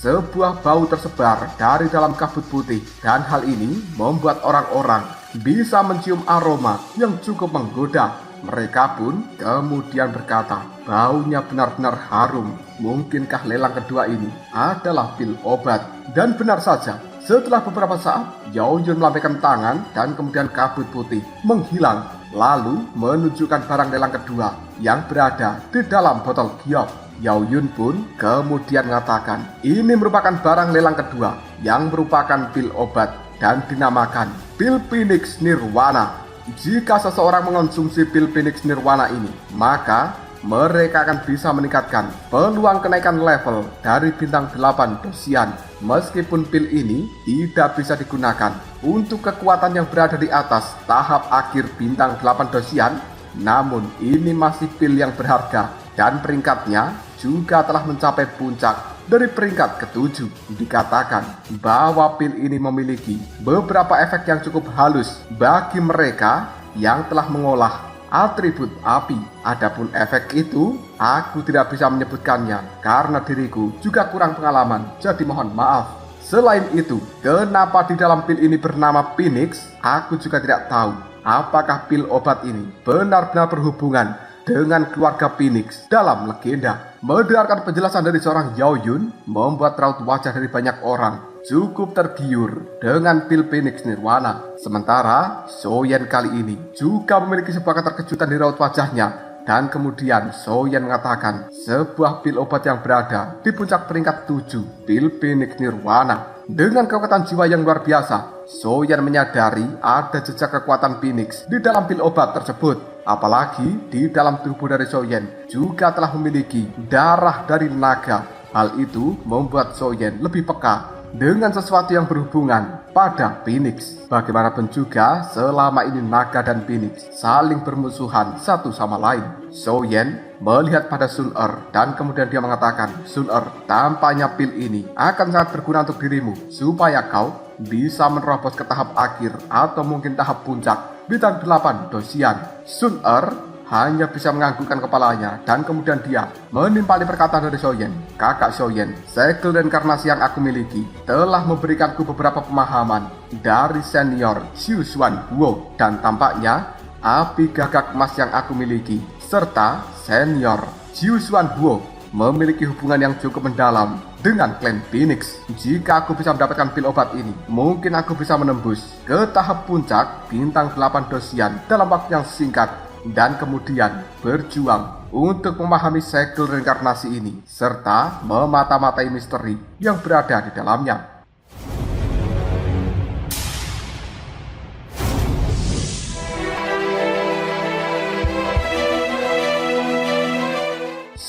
sebuah bau tersebar dari dalam kabut putih dan hal ini membuat orang-orang bisa mencium aroma yang cukup menggoda. Mereka pun kemudian berkata, baunya benar-benar harum. Mungkinkah lelang kedua ini adalah pil obat? Dan benar saja, setelah beberapa saat, Yao Yun melambaikan tangan dan kemudian kabut putih menghilang. Lalu menunjukkan barang lelang kedua yang berada di dalam botol giok. Yao Yun pun kemudian mengatakan, ini merupakan barang lelang kedua yang merupakan pil obat dan dinamakan pil Phoenix Nirwana. Jika seseorang mengonsumsi pil Phoenix Nirwana ini, maka mereka akan bisa meningkatkan peluang kenaikan level dari bintang 8 dosian. Meskipun pil ini tidak bisa digunakan untuk kekuatan yang berada di atas tahap akhir bintang 8 dosian, namun ini masih pil yang berharga dan peringkatnya juga telah mencapai puncak. Dari peringkat ke-7 dikatakan bahwa pil ini memiliki beberapa efek yang cukup halus bagi mereka yang telah mengolah atribut api. Adapun efek itu aku tidak bisa menyebutkannya karena diriku juga kurang pengalaman, jadi mohon maaf. Selain itu, kenapa di dalam pil ini bernama Phoenix, aku juga tidak tahu. Apakah pil obat ini benar-benar berhubungan dengan keluarga Phoenix dalam legenda? Mendengarkan penjelasan dari seorang Yao Yun membuat raut wajah dari banyak orang cukup tergiur dengan pil Phoenix Nirwana. Sementara Zhou Yan kali ini juga memiliki sebuah keterkejutan di raut wajahnya. Dan kemudian Zhou Yan mengatakan sebuah pil obat yang berada di puncak peringkat 7, pil Phoenix Nirwana. Dengan kekuatan jiwa yang luar biasa, Zhou Yan menyadari ada jejak kekuatan Phoenix di dalam pil obat tersebut. Apalagi di dalam tubuh dari Zhou Yan juga telah memiliki darah dari naga. Hal itu membuat Zhou Yan lebih peka dengan sesuatu yang berhubungan pada Phoenix. Bagaimanapun juga, selama ini naga dan Phoenix saling bermusuhan satu sama lain. Zhou Yan melihat pada Sun Er dan kemudian dia mengatakan, Sun Er, tampaknya pil ini akan sangat berguna untuk dirimu supaya kau bisa menerobos ke tahap akhir atau mungkin tahap puncak bintang 8 dosian. Sun Er hanya bisa menganggukkan kepalanya dan kemudian dia menimpali perkataan dari Zhou Yan. Kakak Zhou Yan, segel reinkarnasi yang aku miliki telah memberikanku beberapa pemahaman dari senior Xu Xuan Huo, dan tampaknya api gagak emas yang aku miliki serta senior Xu Xuan Huo memiliki hubungan yang cukup mendalam dengan klan Phoenix. Jika aku bisa mendapatkan pil obat ini, mungkin aku bisa menembus ke tahap puncak bintang 8 dosian dalam waktu yang singkat dan kemudian berjuang untuk memahami segel reinkarnasi ini, serta memata-matai misteri yang berada di dalamnya.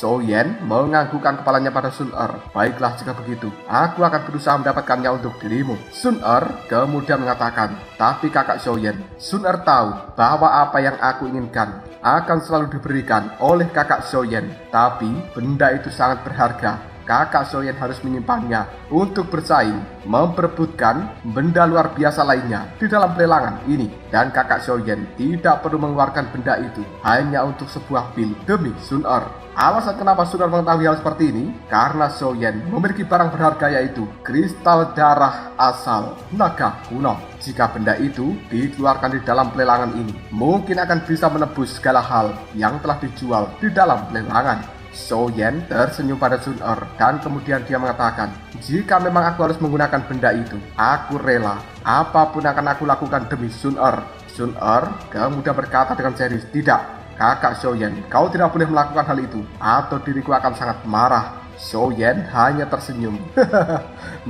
Soyen menganggukkan kepalanya pada Sun-er. Baiklah jika begitu, aku akan berusaha mendapatkannya untuk dirimu. Sun-er kemudian mengatakan, tapi kakak Soyen, Sun-er tahu bahwa apa yang aku inginkan akan selalu diberikan oleh kakak Soyen. Tapi benda itu sangat berharga. Kakak Soyen harus menyimpannya untuk bersaing, memperebutkan benda luar biasa lainnya di dalam pelelangan ini. Dan kakak Soyen tidak perlu mengeluarkan benda itu hanya untuk sebuah pil demi Sun-er. Alasan kenapa Sun-er mengetahui hal seperti ini, karena Soyen memiliki barang berharga yaitu kristal darah asal naga kuno. Jika benda itu dikeluarkan di dalam pelelangan ini, mungkin akan bisa menebus segala hal yang telah dijual di dalam pelelangan. Soyen tersenyum pada Sun-er dan kemudian dia mengatakan, jika memang aku harus menggunakan benda itu, aku rela. Apapun akan aku lakukan demi Sun-er. Sun-er kemudian berkata dengan serius, tidak. Kakak Soyen, kau tidak boleh melakukan hal itu, atau diriku akan sangat marah. Soyen hanya tersenyum.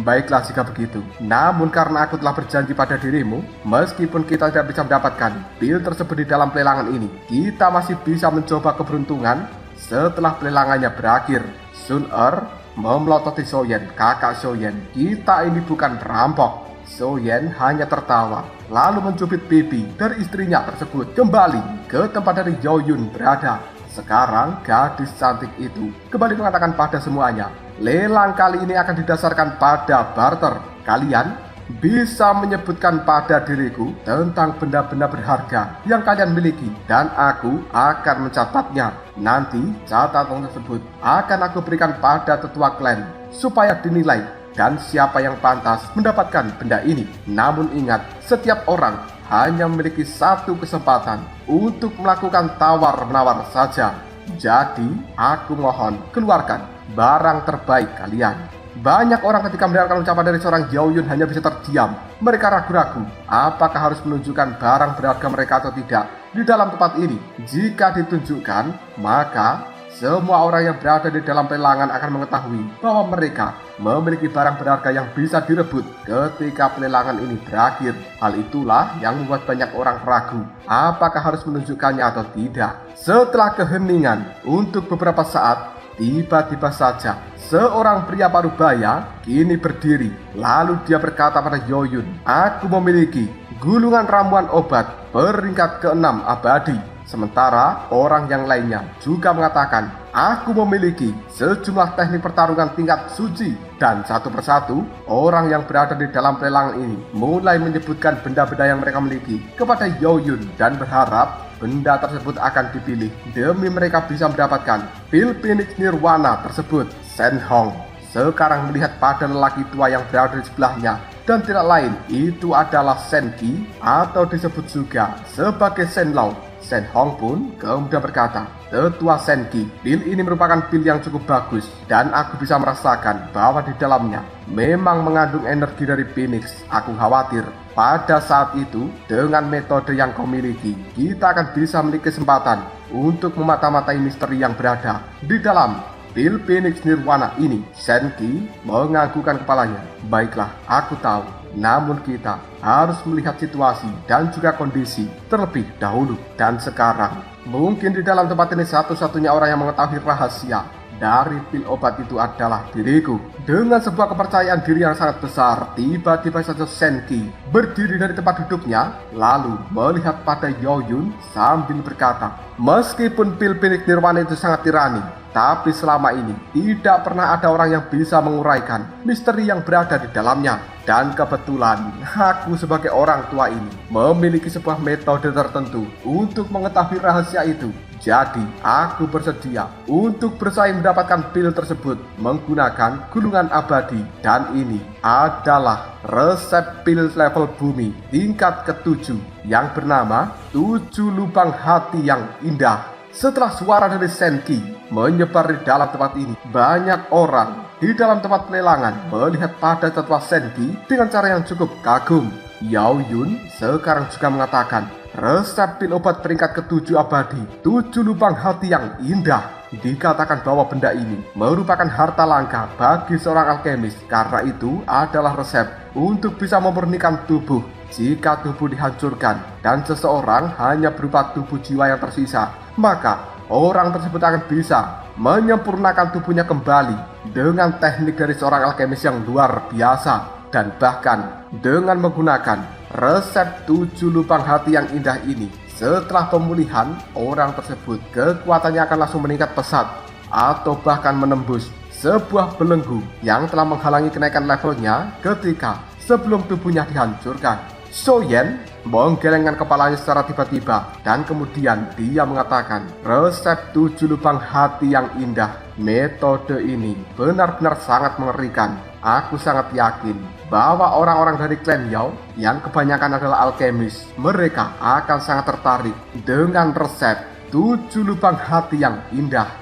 Baiklah jika begitu. Namun karena aku telah berjanji pada dirimu, meskipun kita tidak bisa mendapatkan pil tersebut di dalam pelelangan ini, kita masih bisa mencoba keberuntungan setelah pelelangannya berakhir. Sun-er memelototi Soyen. Kakak Soyen, kita ini bukan perampok. Soyen hanya tertawa, lalu mencubit pipi dari istrinya tersebut. Kembali ke tempat dari Yoyun berada. Sekarang gadis cantik itu kembali mengatakan pada semuanya, lelang kali ini akan didasarkan pada barter. Kalian bisa menyebutkan pada diriku tentang benda-benda berharga yang kalian miliki, dan aku akan mencatatnya. Nanti catatan tersebut akan aku berikan pada tetua klan supaya dinilai dan siapa yang pantas mendapatkan benda ini. Namun ingat, setiap orang hanya memiliki satu kesempatan untuk melakukan tawar-menawar saja. Jadi, aku mohon keluarkan barang terbaik kalian. Banyak orang ketika mendengarkan ucapan dari seorang Yoyun hanya bisa terdiam. Mereka ragu-ragu apakah harus menunjukkan barang berharga mereka atau tidak di dalam tempat ini. Jika ditunjukkan, maka semua orang yang berada di dalam pelelangan akan mengetahui bahwa mereka memiliki barang berharga yang bisa direbut ketika pelelangan ini berakhir. Hal itulah yang membuat banyak orang ragu apakah harus menunjukkannya atau tidak. Setelah keheningan untuk beberapa saat, tiba-tiba saja seorang pria parubaya kini berdiri. Lalu dia berkata pada Yoyun, aku memiliki gulungan ramuan obat peringkat ke-6 abadi. Sementara orang yang lainnya juga mengatakan, aku memiliki sejumlah teknik pertarungan tingkat suci. Dan satu persatu, orang yang berada di dalam pelelangan ini mulai menyebutkan benda-benda yang mereka miliki kepada Yoyun dan berharap benda tersebut akan dipilih demi mereka bisa mendapatkan pil Phoenix Nirwana tersebut. Shen Hong sekarang melihat pada lelaki tua yang berada di sebelahnya, dan tidak lain itu adalah Shen Qi atau disebut juga sebagai Shen Lao. Shen Hong pun kemudian berkata, tetua Shen Qi, pil ini merupakan pil yang cukup bagus dan aku bisa merasakan bahwa di dalamnya memang mengandung energi dari Phoenix. Aku khawatir pada saat itu dengan metode yang kau miliki, kita akan bisa memiliki kesempatan untuk memata-matai misteri yang berada di dalam pil Phoenix Nirwana ini. Shen Qi menganggukkan kepalanya. Baiklah, aku tahu. Namun kita harus melihat situasi dan juga kondisi terlebih dahulu. Dan sekarang, mungkin di dalam tempat ini satu-satunya orang yang mengetahui rahasia dari pil obat itu adalah diriku. Dengan sebuah kepercayaan diri yang sangat besar, tiba-tiba saja Shen Qi berdiri dari tempat duduknya, lalu melihat pada Yoyun sambil berkata, meskipun pil Phoenix Nirwana itu sangat tirani, tapi selama ini tidak pernah ada orang yang bisa menguraikan misteri yang berada di dalamnya. Dan kebetulan aku sebagai orang tua ini memiliki sebuah metode tertentu untuk mengetahui rahasia itu. Jadi aku bersedia untuk bersaing mendapatkan pil tersebut menggunakan gulungan abadi. Dan ini adalah resep pil level bumi tingkat ke-7 yang bernama 7 lubang hati yang indah. Setelah suara dari Shen Qi menyebar di dalam tempat ini, banyak orang di dalam tempat pelelangan melihat pada tetua Shen Qi dengan cara yang cukup kagum. Yao Yun sekarang juga mengatakan resep pil obat peringkat ke-7 abadi 7 lubang hati yang indah. Dikatakan bahwa benda ini merupakan harta langka bagi seorang alkemis karena itu adalah resep untuk bisa memurnikan tubuh jika tubuh dihancurkan dan seseorang hanya berupa tubuh jiwa yang tersisa, maka orang tersebut akan bisa menyempurnakan tubuhnya kembali dengan teknik dari seorang alkemis yang luar biasa. Dan bahkan dengan menggunakan resep 7 lubang hati yang indah ini, setelah pemulihan, orang tersebut kekuatannya akan langsung meningkat pesat atau bahkan menembus sebuah belenggu yang telah menghalangi kenaikan levelnya ketika sebelum tubuhnya dihancurkan. Soyen menggelengkan kepalanya secara tiba-tiba dan kemudian dia mengatakan resep 7 lubang hati yang indah. Metode ini benar-benar sangat mengerikan. Aku sangat yakin bahwa orang-orang dari klan Yao yang kebanyakan adalah alkemis, mereka akan sangat tertarik dengan resep 7 lubang hati yang indah.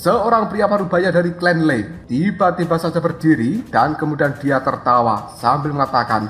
Seorang pria parubaya dari klan Lei tiba-tiba saja berdiri dan kemudian dia tertawa sambil mengatakan,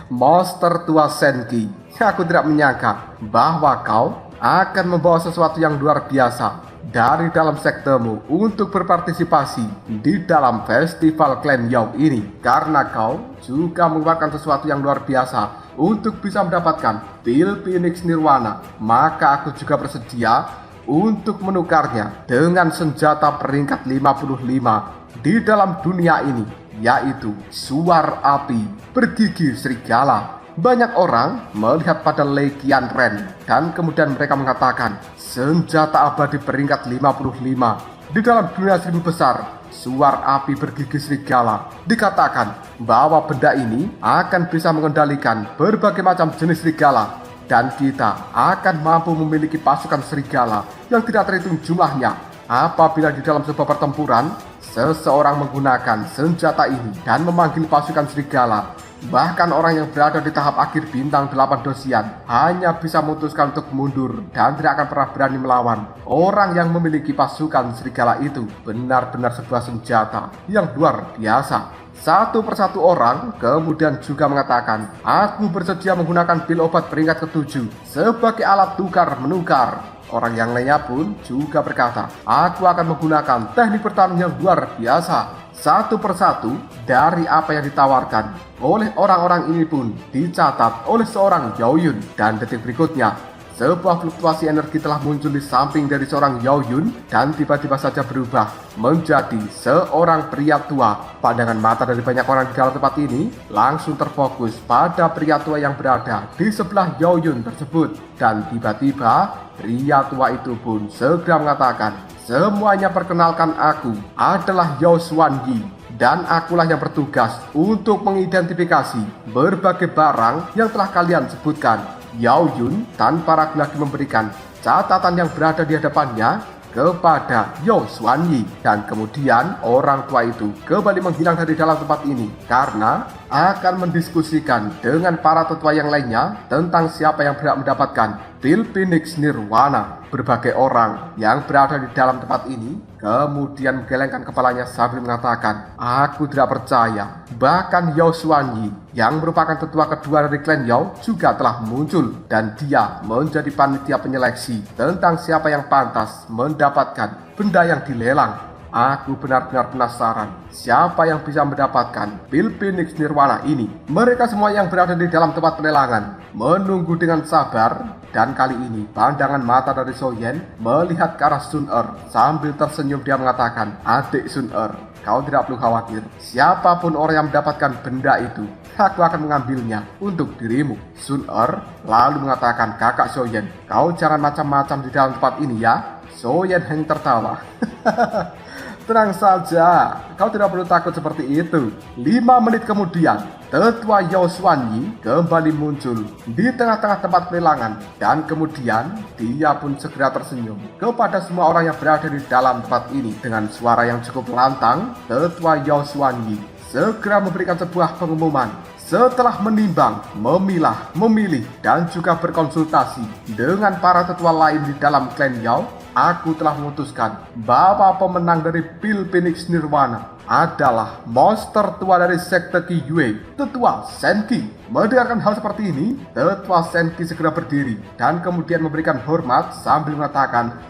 Monster tua Senki, aku tidak menyangka bahwa kau akan membawa sesuatu yang luar biasa dari dalam sektemu untuk berpartisipasi di dalam festival klan Yao ini. Karena kau juga mengeluarkan sesuatu yang luar biasa untuk bisa mendapatkan pil Phoenix Nirwana, maka aku juga bersedia untuk menukarnya dengan senjata peringkat 55 di dalam dunia ini, yaitu suar api bergigi serigala. Banyak orang melihat pada Lei Qianren dan kemudian mereka mengatakan senjata abadi peringkat 55 di dalam dunia 1000 besar suar api bergigi serigala. Dikatakan bahwa benda ini akan bisa mengendalikan berbagai macam jenis serigala dan kita akan mampu memiliki pasukan serigala yang tidak terhitung jumlahnya apabila di dalam sebuah pertempuran seseorang menggunakan senjata ini dan memanggil pasukan serigala. Bahkan orang yang berada di tahap akhir bintang 8 dosian hanya bisa memutuskan untuk mundur dan tidak akan pernah berani melawan orang yang memiliki pasukan serigala itu. Benar-benar sebuah senjata yang luar biasa. Satu persatu orang kemudian juga mengatakan, aku bersedia menggunakan pil obat peringkat ke-7 sebagai alat tukar-menukar. Orang yang lainnya pun juga berkata, aku akan menggunakan teknik pertarungan yang luar biasa. Satu persatu dari apa yang ditawarkan oleh orang-orang ini pun dicatat oleh seorang Yao Yun. Dan detik berikutnya, sebuah fluktuasi energi telah muncul di samping dari seorang Yao Yun dan tiba-tiba saja berubah menjadi seorang pria tua. Pandangan mata dari banyak orang di dalam tempat ini langsung terfokus pada pria tua yang berada di sebelah Yao Yun tersebut. Dan tiba-tiba pria tua itu pun segera mengatakan, semuanya perkenalkan, aku adalah Yao Xuanyi dan akulah yang bertugas untuk mengidentifikasi berbagai barang yang telah kalian sebutkan. Yao Yun tanpa ragu lagi memberikan catatan yang berada di hadapannya kepada Yao Xuanyi dan kemudian orang tua itu kembali menghilang dari dalam tempat ini karena akan mendiskusikan dengan para tetua yang lainnya tentang siapa yang berhak mendapatkan pil Phoenix Nirwana. Berbagai orang yang berada di dalam tempat ini kemudian menggelengkan kepalanya sambil mengatakan, aku tidak percaya. Bahkan Yao Xuanyi yang merupakan tetua kedua dari klan Yao juga telah muncul dan dia menjadi panitia penyeleksi tentang siapa yang pantas mendapatkan benda yang dilelang. Aku benar-benar penasaran siapa yang bisa mendapatkan pil Phoenix Nirwana ini. Mereka semua yang berada di dalam tempat pelelangan menunggu dengan sabar. Dan kali ini pandangan mata dari Soyen melihat ke arah Sun Er. Sambil tersenyum dia mengatakan, adik Sun Er, kau tidak perlu khawatir. Siapapun orang yang mendapatkan benda itu, aku akan mengambilnya untuk dirimu. Sun Er lalu mengatakan, kakak Soyen, kau jangan macam-macam di dalam tempat ini ya. Soyen hanya tertawa. Tenang saja, kau tidak perlu takut seperti itu. 5 menit kemudian, tetua Yao Xuanyi kembali muncul di tengah-tengah tempat pelelangan. Dan kemudian, dia pun segera tersenyum kepada semua orang yang berada di dalam tempat ini. Dengan suara yang cukup lantang, tetua Yao Xuanyi segera memberikan sebuah pengumuman. Setelah menimbang, memilah, memilih, dan juga berkonsultasi dengan para tetua lain di dalam klan Yao, aku telah memutuskan bahwa pemenang dari Pil Phoenix Nirwana adalah monster tua dari sekte Qiyue, Tetua Senki. Mendengarkan hal seperti ini, Tetua Senki segera berdiri dan kemudian memberikan hormat sambil mengatakan,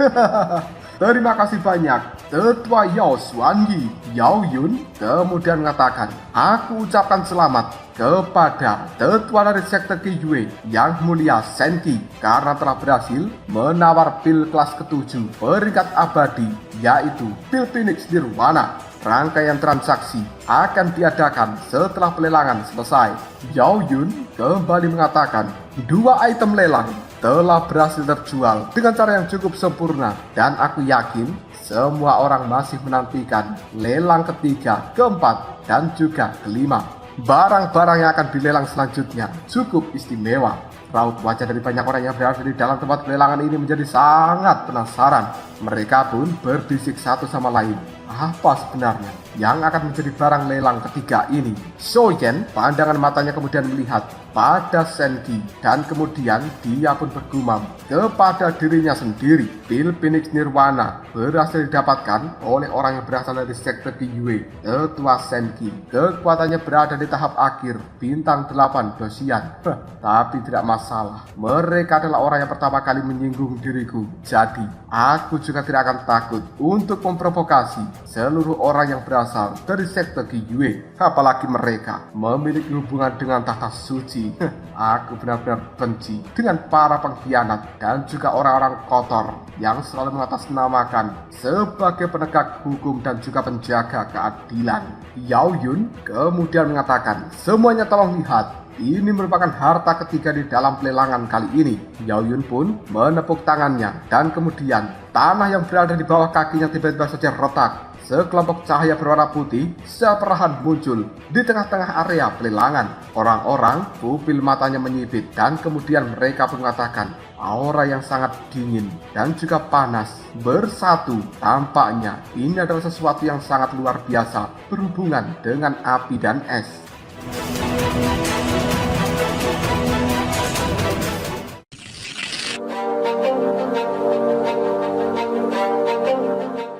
terima kasih banyak, Tetua Yao Xuanyi. Yao Yun kemudian mengatakan, aku ucapkan selamat kepada tetua dari sekte Qiyue yang mulia Senki karena telah berhasil menawar pil kelas ke-7 peringkat abadi, yaitu Pil Phoenix Nirwana. Rangkaian transaksi akan diadakan setelah pelelangan selesai. Yao Yun kembali mengatakan, 2 item lelang telah berhasil terjual dengan cara yang cukup sempurna, dan aku yakin semua orang masih menantikan lelang ketiga, keempat, dan juga kelima. Barang-barang yang akan dilelang selanjutnya cukup istimewa. Raut wajah dari banyak orang yang berada di dalam tempat pelelangan ini menjadi sangat penasaran. Mereka pun berbisik satu sama lain, apa sebenarnya yang akan menjadi barang lelang ketiga ini? Shoyen, pandangan matanya kemudian melihat pada Senki, dan kemudian dia pun bergumam kepada dirinya sendiri. Pil Phoenix Nirwana berhasil didapatkan oleh orang yang berasal dari sekte Qiyue, Tetua Senki. Kekuatannya berada di tahap akhir bintang 8 dosian. Tapi tidak masalah, mereka adalah orang yang pertama kali menyinggung diriku. Jadi aku juga tidak akan takut untuk memprovokasi seluruh orang yang berasal dari sekte Qiyue. Apalagi mereka memiliki hubungan dengan tahta suci. Aku benar-benar benci dengan para pengkhianat dan juga orang-orang kotor yang selalu mengatasnamakan sebagai penegak hukum dan juga penjaga keadilan. Yao Yun kemudian mengatakan, semuanya tolong lihat, ini merupakan harta ketiga di dalam pelelangan kali ini. Yao Yun pun menepuk tangannya, dan kemudian tanah yang berada di bawah kakinya tiba-tiba saja retak. Sekelompok cahaya berwarna putih perlahan muncul di tengah-tengah area pelelangan. Orang-orang pupil matanya menyipit, dan kemudian mereka pun mengatakan, aura yang sangat dingin dan juga panas bersatu. Tampaknya ini adalah sesuatu yang sangat luar biasa berhubungan dengan api dan es.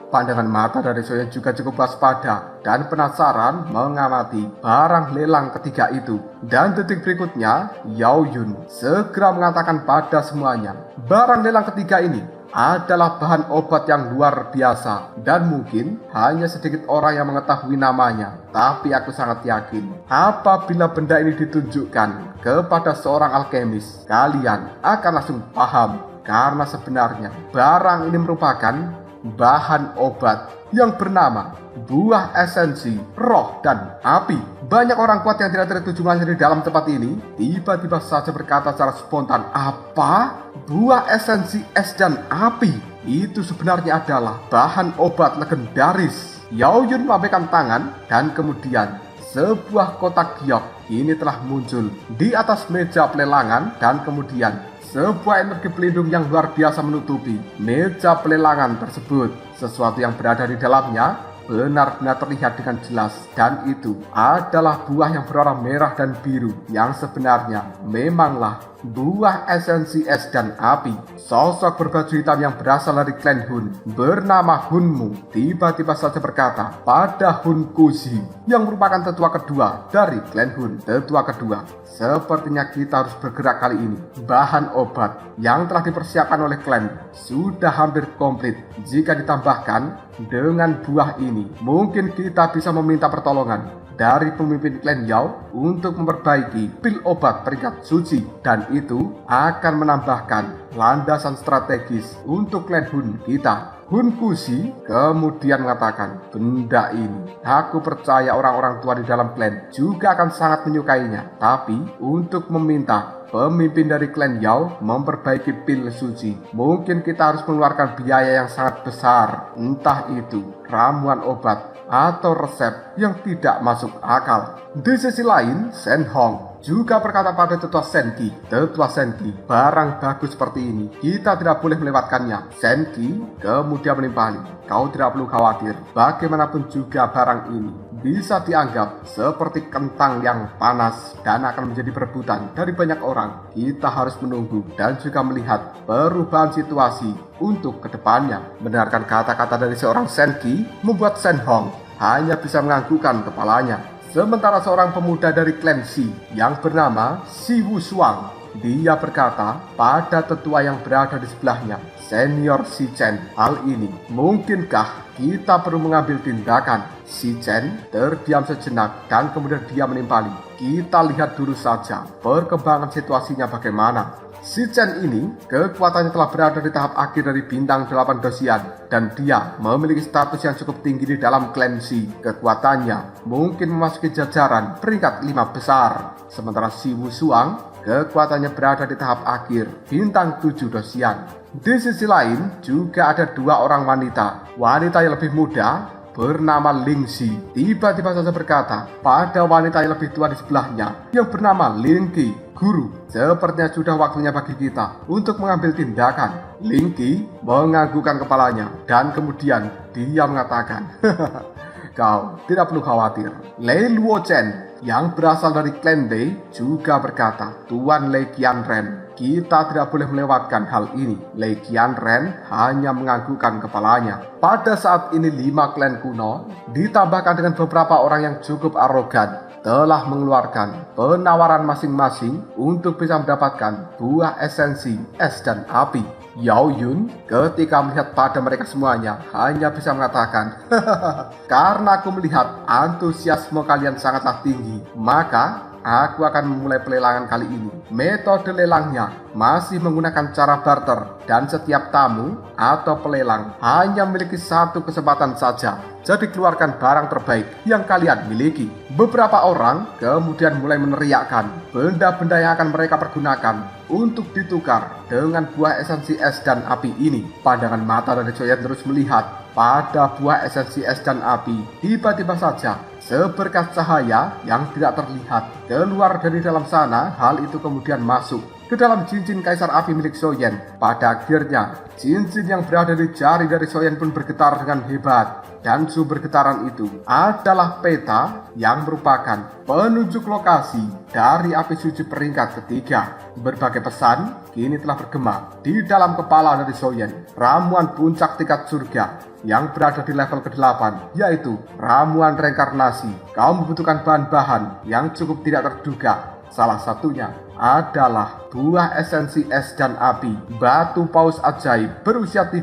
Pandangan mata dari Shoyen juga cukup waspada dan penasaran mengamati barang lelang ketiga itu. Dan detik berikutnya, Yao Yun segera mengatakan pada semuanya, barang lelang ketiga ini adalah bahan obat yang luar biasa, dan mungkin hanya sedikit orang yang mengetahui namanya. Tapi aku sangat yakin, apabila benda ini ditunjukkan kepada seorang alkemis, kalian akan langsung paham. Karena sebenarnya barang ini merupakan bahan obat yang bernama buah esensi roh dan api. Banyak orang kuat yang tidak tertuju jumlahnya di dalam tempat ini tiba-tiba saja berkata secara spontan, apa? Buah esensi es dan api itu sebenarnya adalah bahan obat legendaris. Yao Yun melambaikan tangan, dan kemudian sebuah kotak giok ini telah muncul di atas meja pelelangan, dan kemudian sebuah energi pelindung yang luar biasa menutupi meja pelelangan tersebut. Sesuatu yang berada di dalamnya benar-benar terlihat dengan jelas, dan itu adalah buah yang berwarna merah dan biru yang sebenarnya memanglah buah esensi es dan api. Sosok berbaju hitam yang berasal dari klan Hun bernama Hunmu tiba-tiba saja berkata pada Hun Kuzi yang merupakan tetua kedua dari klan Hun. Tetua kedua, sepertinya kita harus bergerak kali ini. Bahan obat yang telah dipersiapkan oleh klan sudah hampir komplit. Jika ditambahkan dengan buah ini, mungkin kita bisa meminta pertolongan dari pemimpin klan Yao untuk memperbaiki pil obat peringkat suci, dan itu akan menambahkan landasan strategis untuk klan Hun kita. Hun Kuzi kemudian mengatakan, benda ini aku percaya orang-orang tua di dalam klan juga akan sangat menyukainya. Tapi untuk meminta pemimpin dari klan Yao memperbaiki pil suci, mungkin kita harus mengeluarkan biaya yang sangat besar. Entah itu ramuan obat atau resep yang tidak masuk akal. Di sisi lain, Shen Hong juga berkata pada Tetua Senki, Tetua Senki, barang bagus seperti ini kita tidak boleh melewatkannya. Senki kemudian menimpali, kau tidak perlu khawatir, bagaimanapun juga barang ini bisa dianggap seperti kentang yang panas dan akan menjadi perebutan dari banyak orang. Kita harus menunggu dan juga melihat perubahan situasi untuk kedepannya. Mendengarkan kata-kata dari seorang Senki membuat Shen Hong hanya bisa menganggukkan kepalanya. Sementara seorang pemuda dari klan Shi yang bernama Si Wushuang, dia berkata pada tetua yang berada di sebelahnya, Senior Si Chen, hal ini mungkinkah kita perlu mengambil tindakan? Si Chen terdiam sejenak dan kemudian dia menimpali. Kita lihat dulu saja perkembangan situasinya bagaimana. Si Chen ini kekuatannya telah berada di tahap akhir dari bintang 8 dosian dan dia memiliki status yang cukup tinggi di dalam klan Shi. Kekuatannya mungkin memasuki jajaran peringkat 5 besar. Sementara Si Wushuang kekuatannya berada di tahap akhir bintang 7 dosian. Di sisi lain juga ada dua orang wanita. Wanita yang lebih muda bernama Ling Xi tiba-tiba saja berkata pada wanita yang lebih tua di sebelahnya yang bernama Ling Qi, Guru, sepertinya sudah waktunya bagi kita untuk mengambil tindakan. Ling Qi menganggukkan kepalanya dan kemudian dia mengatakan, kau tidak perlu khawatir. Lei Luo Chen yang berasal dari klan Dei juga berkata, Tuan Lei Qianren, kita tidak boleh melewatkan hal ini. Lei Qianren hanya menganggukkan kepalanya. Pada saat ini 5 klan kuno ditambahkan dengan beberapa orang yang cukup arogan telah mengeluarkan penawaran masing-masing untuk bisa mendapatkan buah esensi es dan api. Yao Yun ketika melihat pada mereka semuanya hanya bisa mengatakan, karena aku melihat antusiasme kalian sangatlah tinggi, maka aku akan memulai pelelangan kali ini. Metode lelangnya masih menggunakan cara barter dan setiap tamu atau pelelang hanya memiliki satu kesempatan saja. Jadi keluarkan barang terbaik yang kalian miliki. Beberapa orang kemudian mulai meneriakkan benda-benda yang akan mereka pergunakan untuk ditukar dengan buah esensi es dan api ini. Pandangan mata dari Soyen terus melihat pada buah esensi es dan api. Tiba-tiba saja seberkas cahaya yang tidak terlihat keluar dari dalam sana. Hal itu kemudian masuk ke dalam cincin kaisar api milik Soyen. Pada akhirnya cincin yang berada di jari dari Soyen pun bergetar dengan hebat. Dan sumber getaran itu adalah peta yang merupakan penunjuk lokasi dari api suci peringkat ketiga. Berbagai pesan kini telah bergema di dalam kepala dari Soyen. Ramuan puncak tingkat surga yang berada di level ke-8, yaitu ramuan reinkarnasi. Kau membutuhkan bahan-bahan yang cukup tidak terduga. Salah satunya adalah buah esensi es dan api, batu paus ajaib berusia 30.000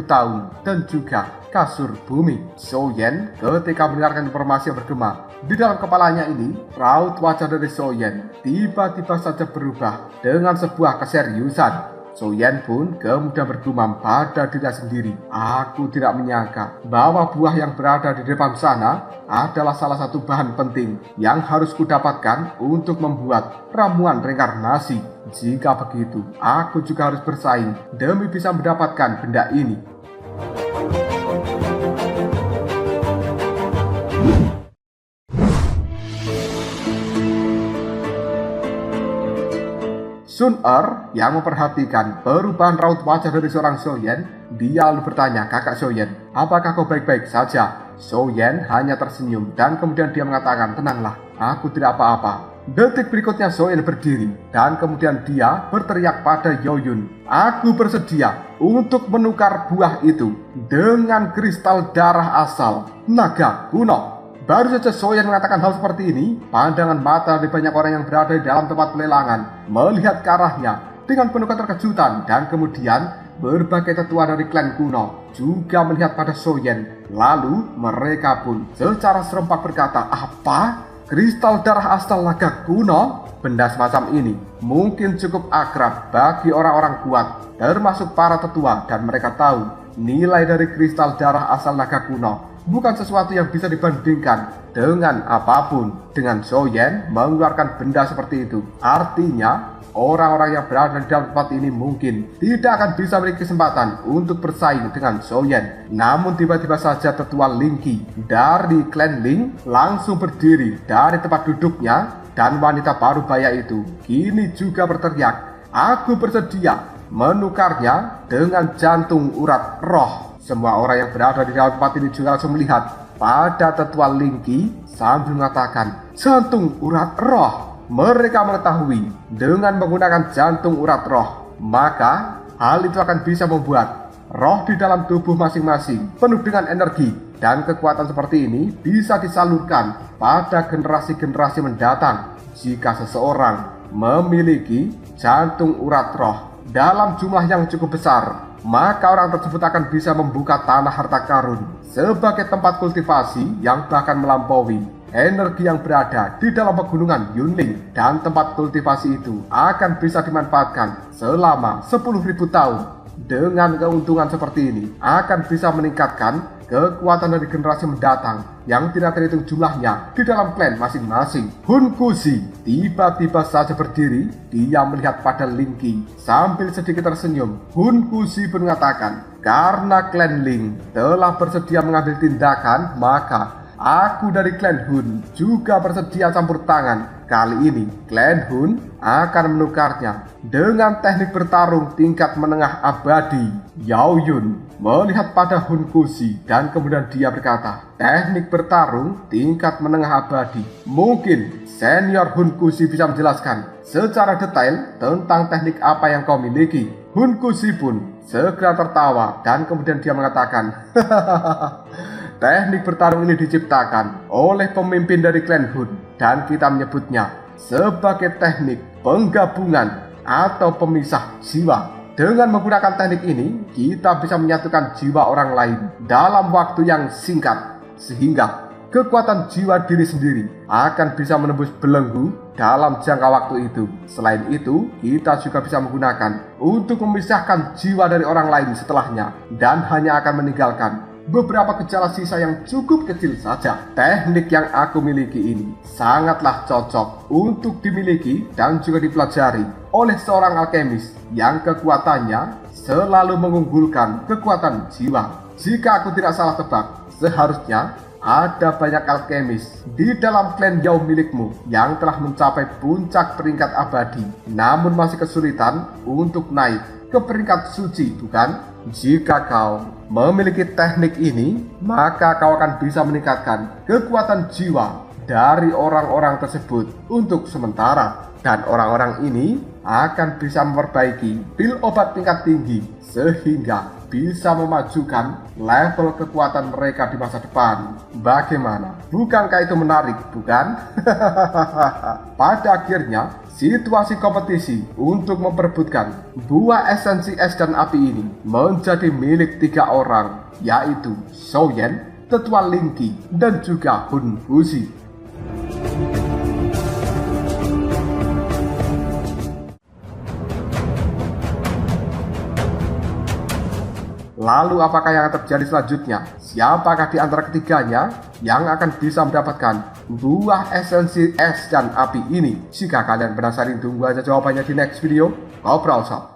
tahun, dan juga kasur bumi. Soyen ketika mendengarkan informasi yang bergema di dalam kepalanya ini, raut wajah dari Soyen tiba-tiba saja berubah dengan sebuah keseriusan. Soyen pun kemudian bergumam pada dirinya sendiri, aku tidak menyangka bahwa buah yang berada di depan sana adalah salah satu bahan penting yang harus kudapatkan untuk membuat ramuan reinkarnasi. Jika begitu, aku juga harus bersaing demi bisa mendapatkan benda ini. Sun Er yang memperhatikan perubahan raut wajah dari seorang Soyen, dia lalu bertanya, kakak Soyen, apakah kau baik-baik saja? Soyen hanya tersenyum dan kemudian dia mengatakan, tenanglah, aku tidak apa-apa. Detik berikutnya Soyen berdiri dan kemudian dia berteriak pada Yao Yun, aku bersedia untuk menukar buah itu dengan kristal darah asal naga kuno. Baru saja Soyen mengatakan hal seperti ini, pandangan mata dari banyak orang yang berada di dalam tempat pelelangan melihat ke arahnya dengan penuh keterkejutan, dan kemudian berbagai tetua dari klan kuno juga melihat pada Soyen. Lalu mereka pun secara serempak berkata, apa? Kristal darah asal naga kuno? Benda semacam ini mungkin cukup akrab bagi orang-orang kuat, termasuk para tetua, dan mereka tahu nilai dari kristal darah asal naga kuno bukan sesuatu yang bisa dibandingkan dengan apapun. Dengan Soyen mengeluarkan benda seperti itu, artinya orang-orang yang berada di dalam tempat ini mungkin tidak akan bisa memiliki kesempatan untuk bersaing dengan Soyen. Namun tiba-tiba saja tetua Ling Qi dari klan Ling langsung berdiri dari tempat duduknya, dan wanita parubaya itu kini juga berteriak, aku bersedia menukarnya dengan jantung urat roh. Semua orang yang berada di dalam tempat ini juga langsung melihat pada tetua Lingki sambil mengatakan, jantung urat roh. Mereka mengetahui dengan menggunakan jantung urat roh, maka hal itu akan bisa membuat roh di dalam tubuh masing-masing penuh dengan energi, dan kekuatan seperti ini bisa disalurkan pada generasi-generasi mendatang. Jika seseorang memiliki jantung urat roh dalam jumlah yang cukup besar, maka orang tersebut akan bisa membuka tanah harta karun sebagai tempat kultivasi yang bahkan melampaui energi yang berada di dalam pegunungan Yunling, dan tempat kultivasi itu akan bisa dimanfaatkan selama 10.000 tahun. Dengan keuntungan seperti ini akan bisa meningkatkan kekuatan dari generasi mendatang yang tidak terhitung jumlahnya di dalam klan masing-masing. Hun Kuzi tiba-tiba saja berdiri. Dia melihat pada Lingki sambil sedikit tersenyum. Hun Kuzi pun mengatakan, karena klan Ling telah bersedia mengambil tindakan, maka aku dari klan Hun juga bersedia campur tangan. Kali ini klan Hun akan menukarnya dengan teknik bertarung tingkat menengah abadi. Yao Yun melihat pada Hun Kuzi dan kemudian dia berkata, teknik bertarung tingkat menengah abadi. Mungkin senior Hun Kuzi bisa menjelaskan secara detail tentang teknik apa yang kau miliki. Hun Kuzi pun segera tertawa dan kemudian dia mengatakan, teknik bertarung ini diciptakan oleh pemimpin dari klan Hun, dan kita menyebutnya sebagai teknik penggabungan atau pemisah jiwa. Dengan menggunakan teknik ini, kita bisa menyatukan jiwa orang lain dalam waktu yang singkat, sehingga kekuatan jiwa diri sendiri akan bisa menembus belenggu dalam jangka waktu itu. Selain itu, kita juga bisa menggunakan untuk memisahkan jiwa dari orang lain setelahnya, dan hanya akan meninggalkan beberapa gejala sisa yang cukup kecil saja. Teknik yang aku miliki ini sangatlah cocok untuk dimiliki dan juga dipelajari oleh seorang alkemis yang kekuatannya selalu mengunggulkan kekuatan jiwa. Jika aku tidak salah tebak, seharusnya ada banyak alkemis di dalam klan Yao milikmu yang telah mencapai puncak peringkat abadi, namun masih kesulitan untuk naik ke peringkat suci, bukan? Jika kau memiliki teknik ini, maka kau akan bisa meningkatkan kekuatan jiwa dari orang-orang tersebut untuk sementara, dan orang-orang ini akan bisa memperbaiki pil obat tingkat tinggi sehingga bisa memajukan level kekuatan mereka di masa depan. Bagaimana? Bukankah itu menarik, bukan? Pada akhirnya, situasi kompetisi untuk memperebutkan buah esensi es dan api ini menjadi milik 3 orang, yaitu Shou Yan, tetua Lingki, dan juga Hun Kuzi. Lalu apakah yang akan terjadi selanjutnya? Siapakah di antara ketiganya yang akan bisa mendapatkan buah esensi es dan api ini? Jika kalian penasaran, tunggu aja jawabannya di next video. Ngobrol Shop.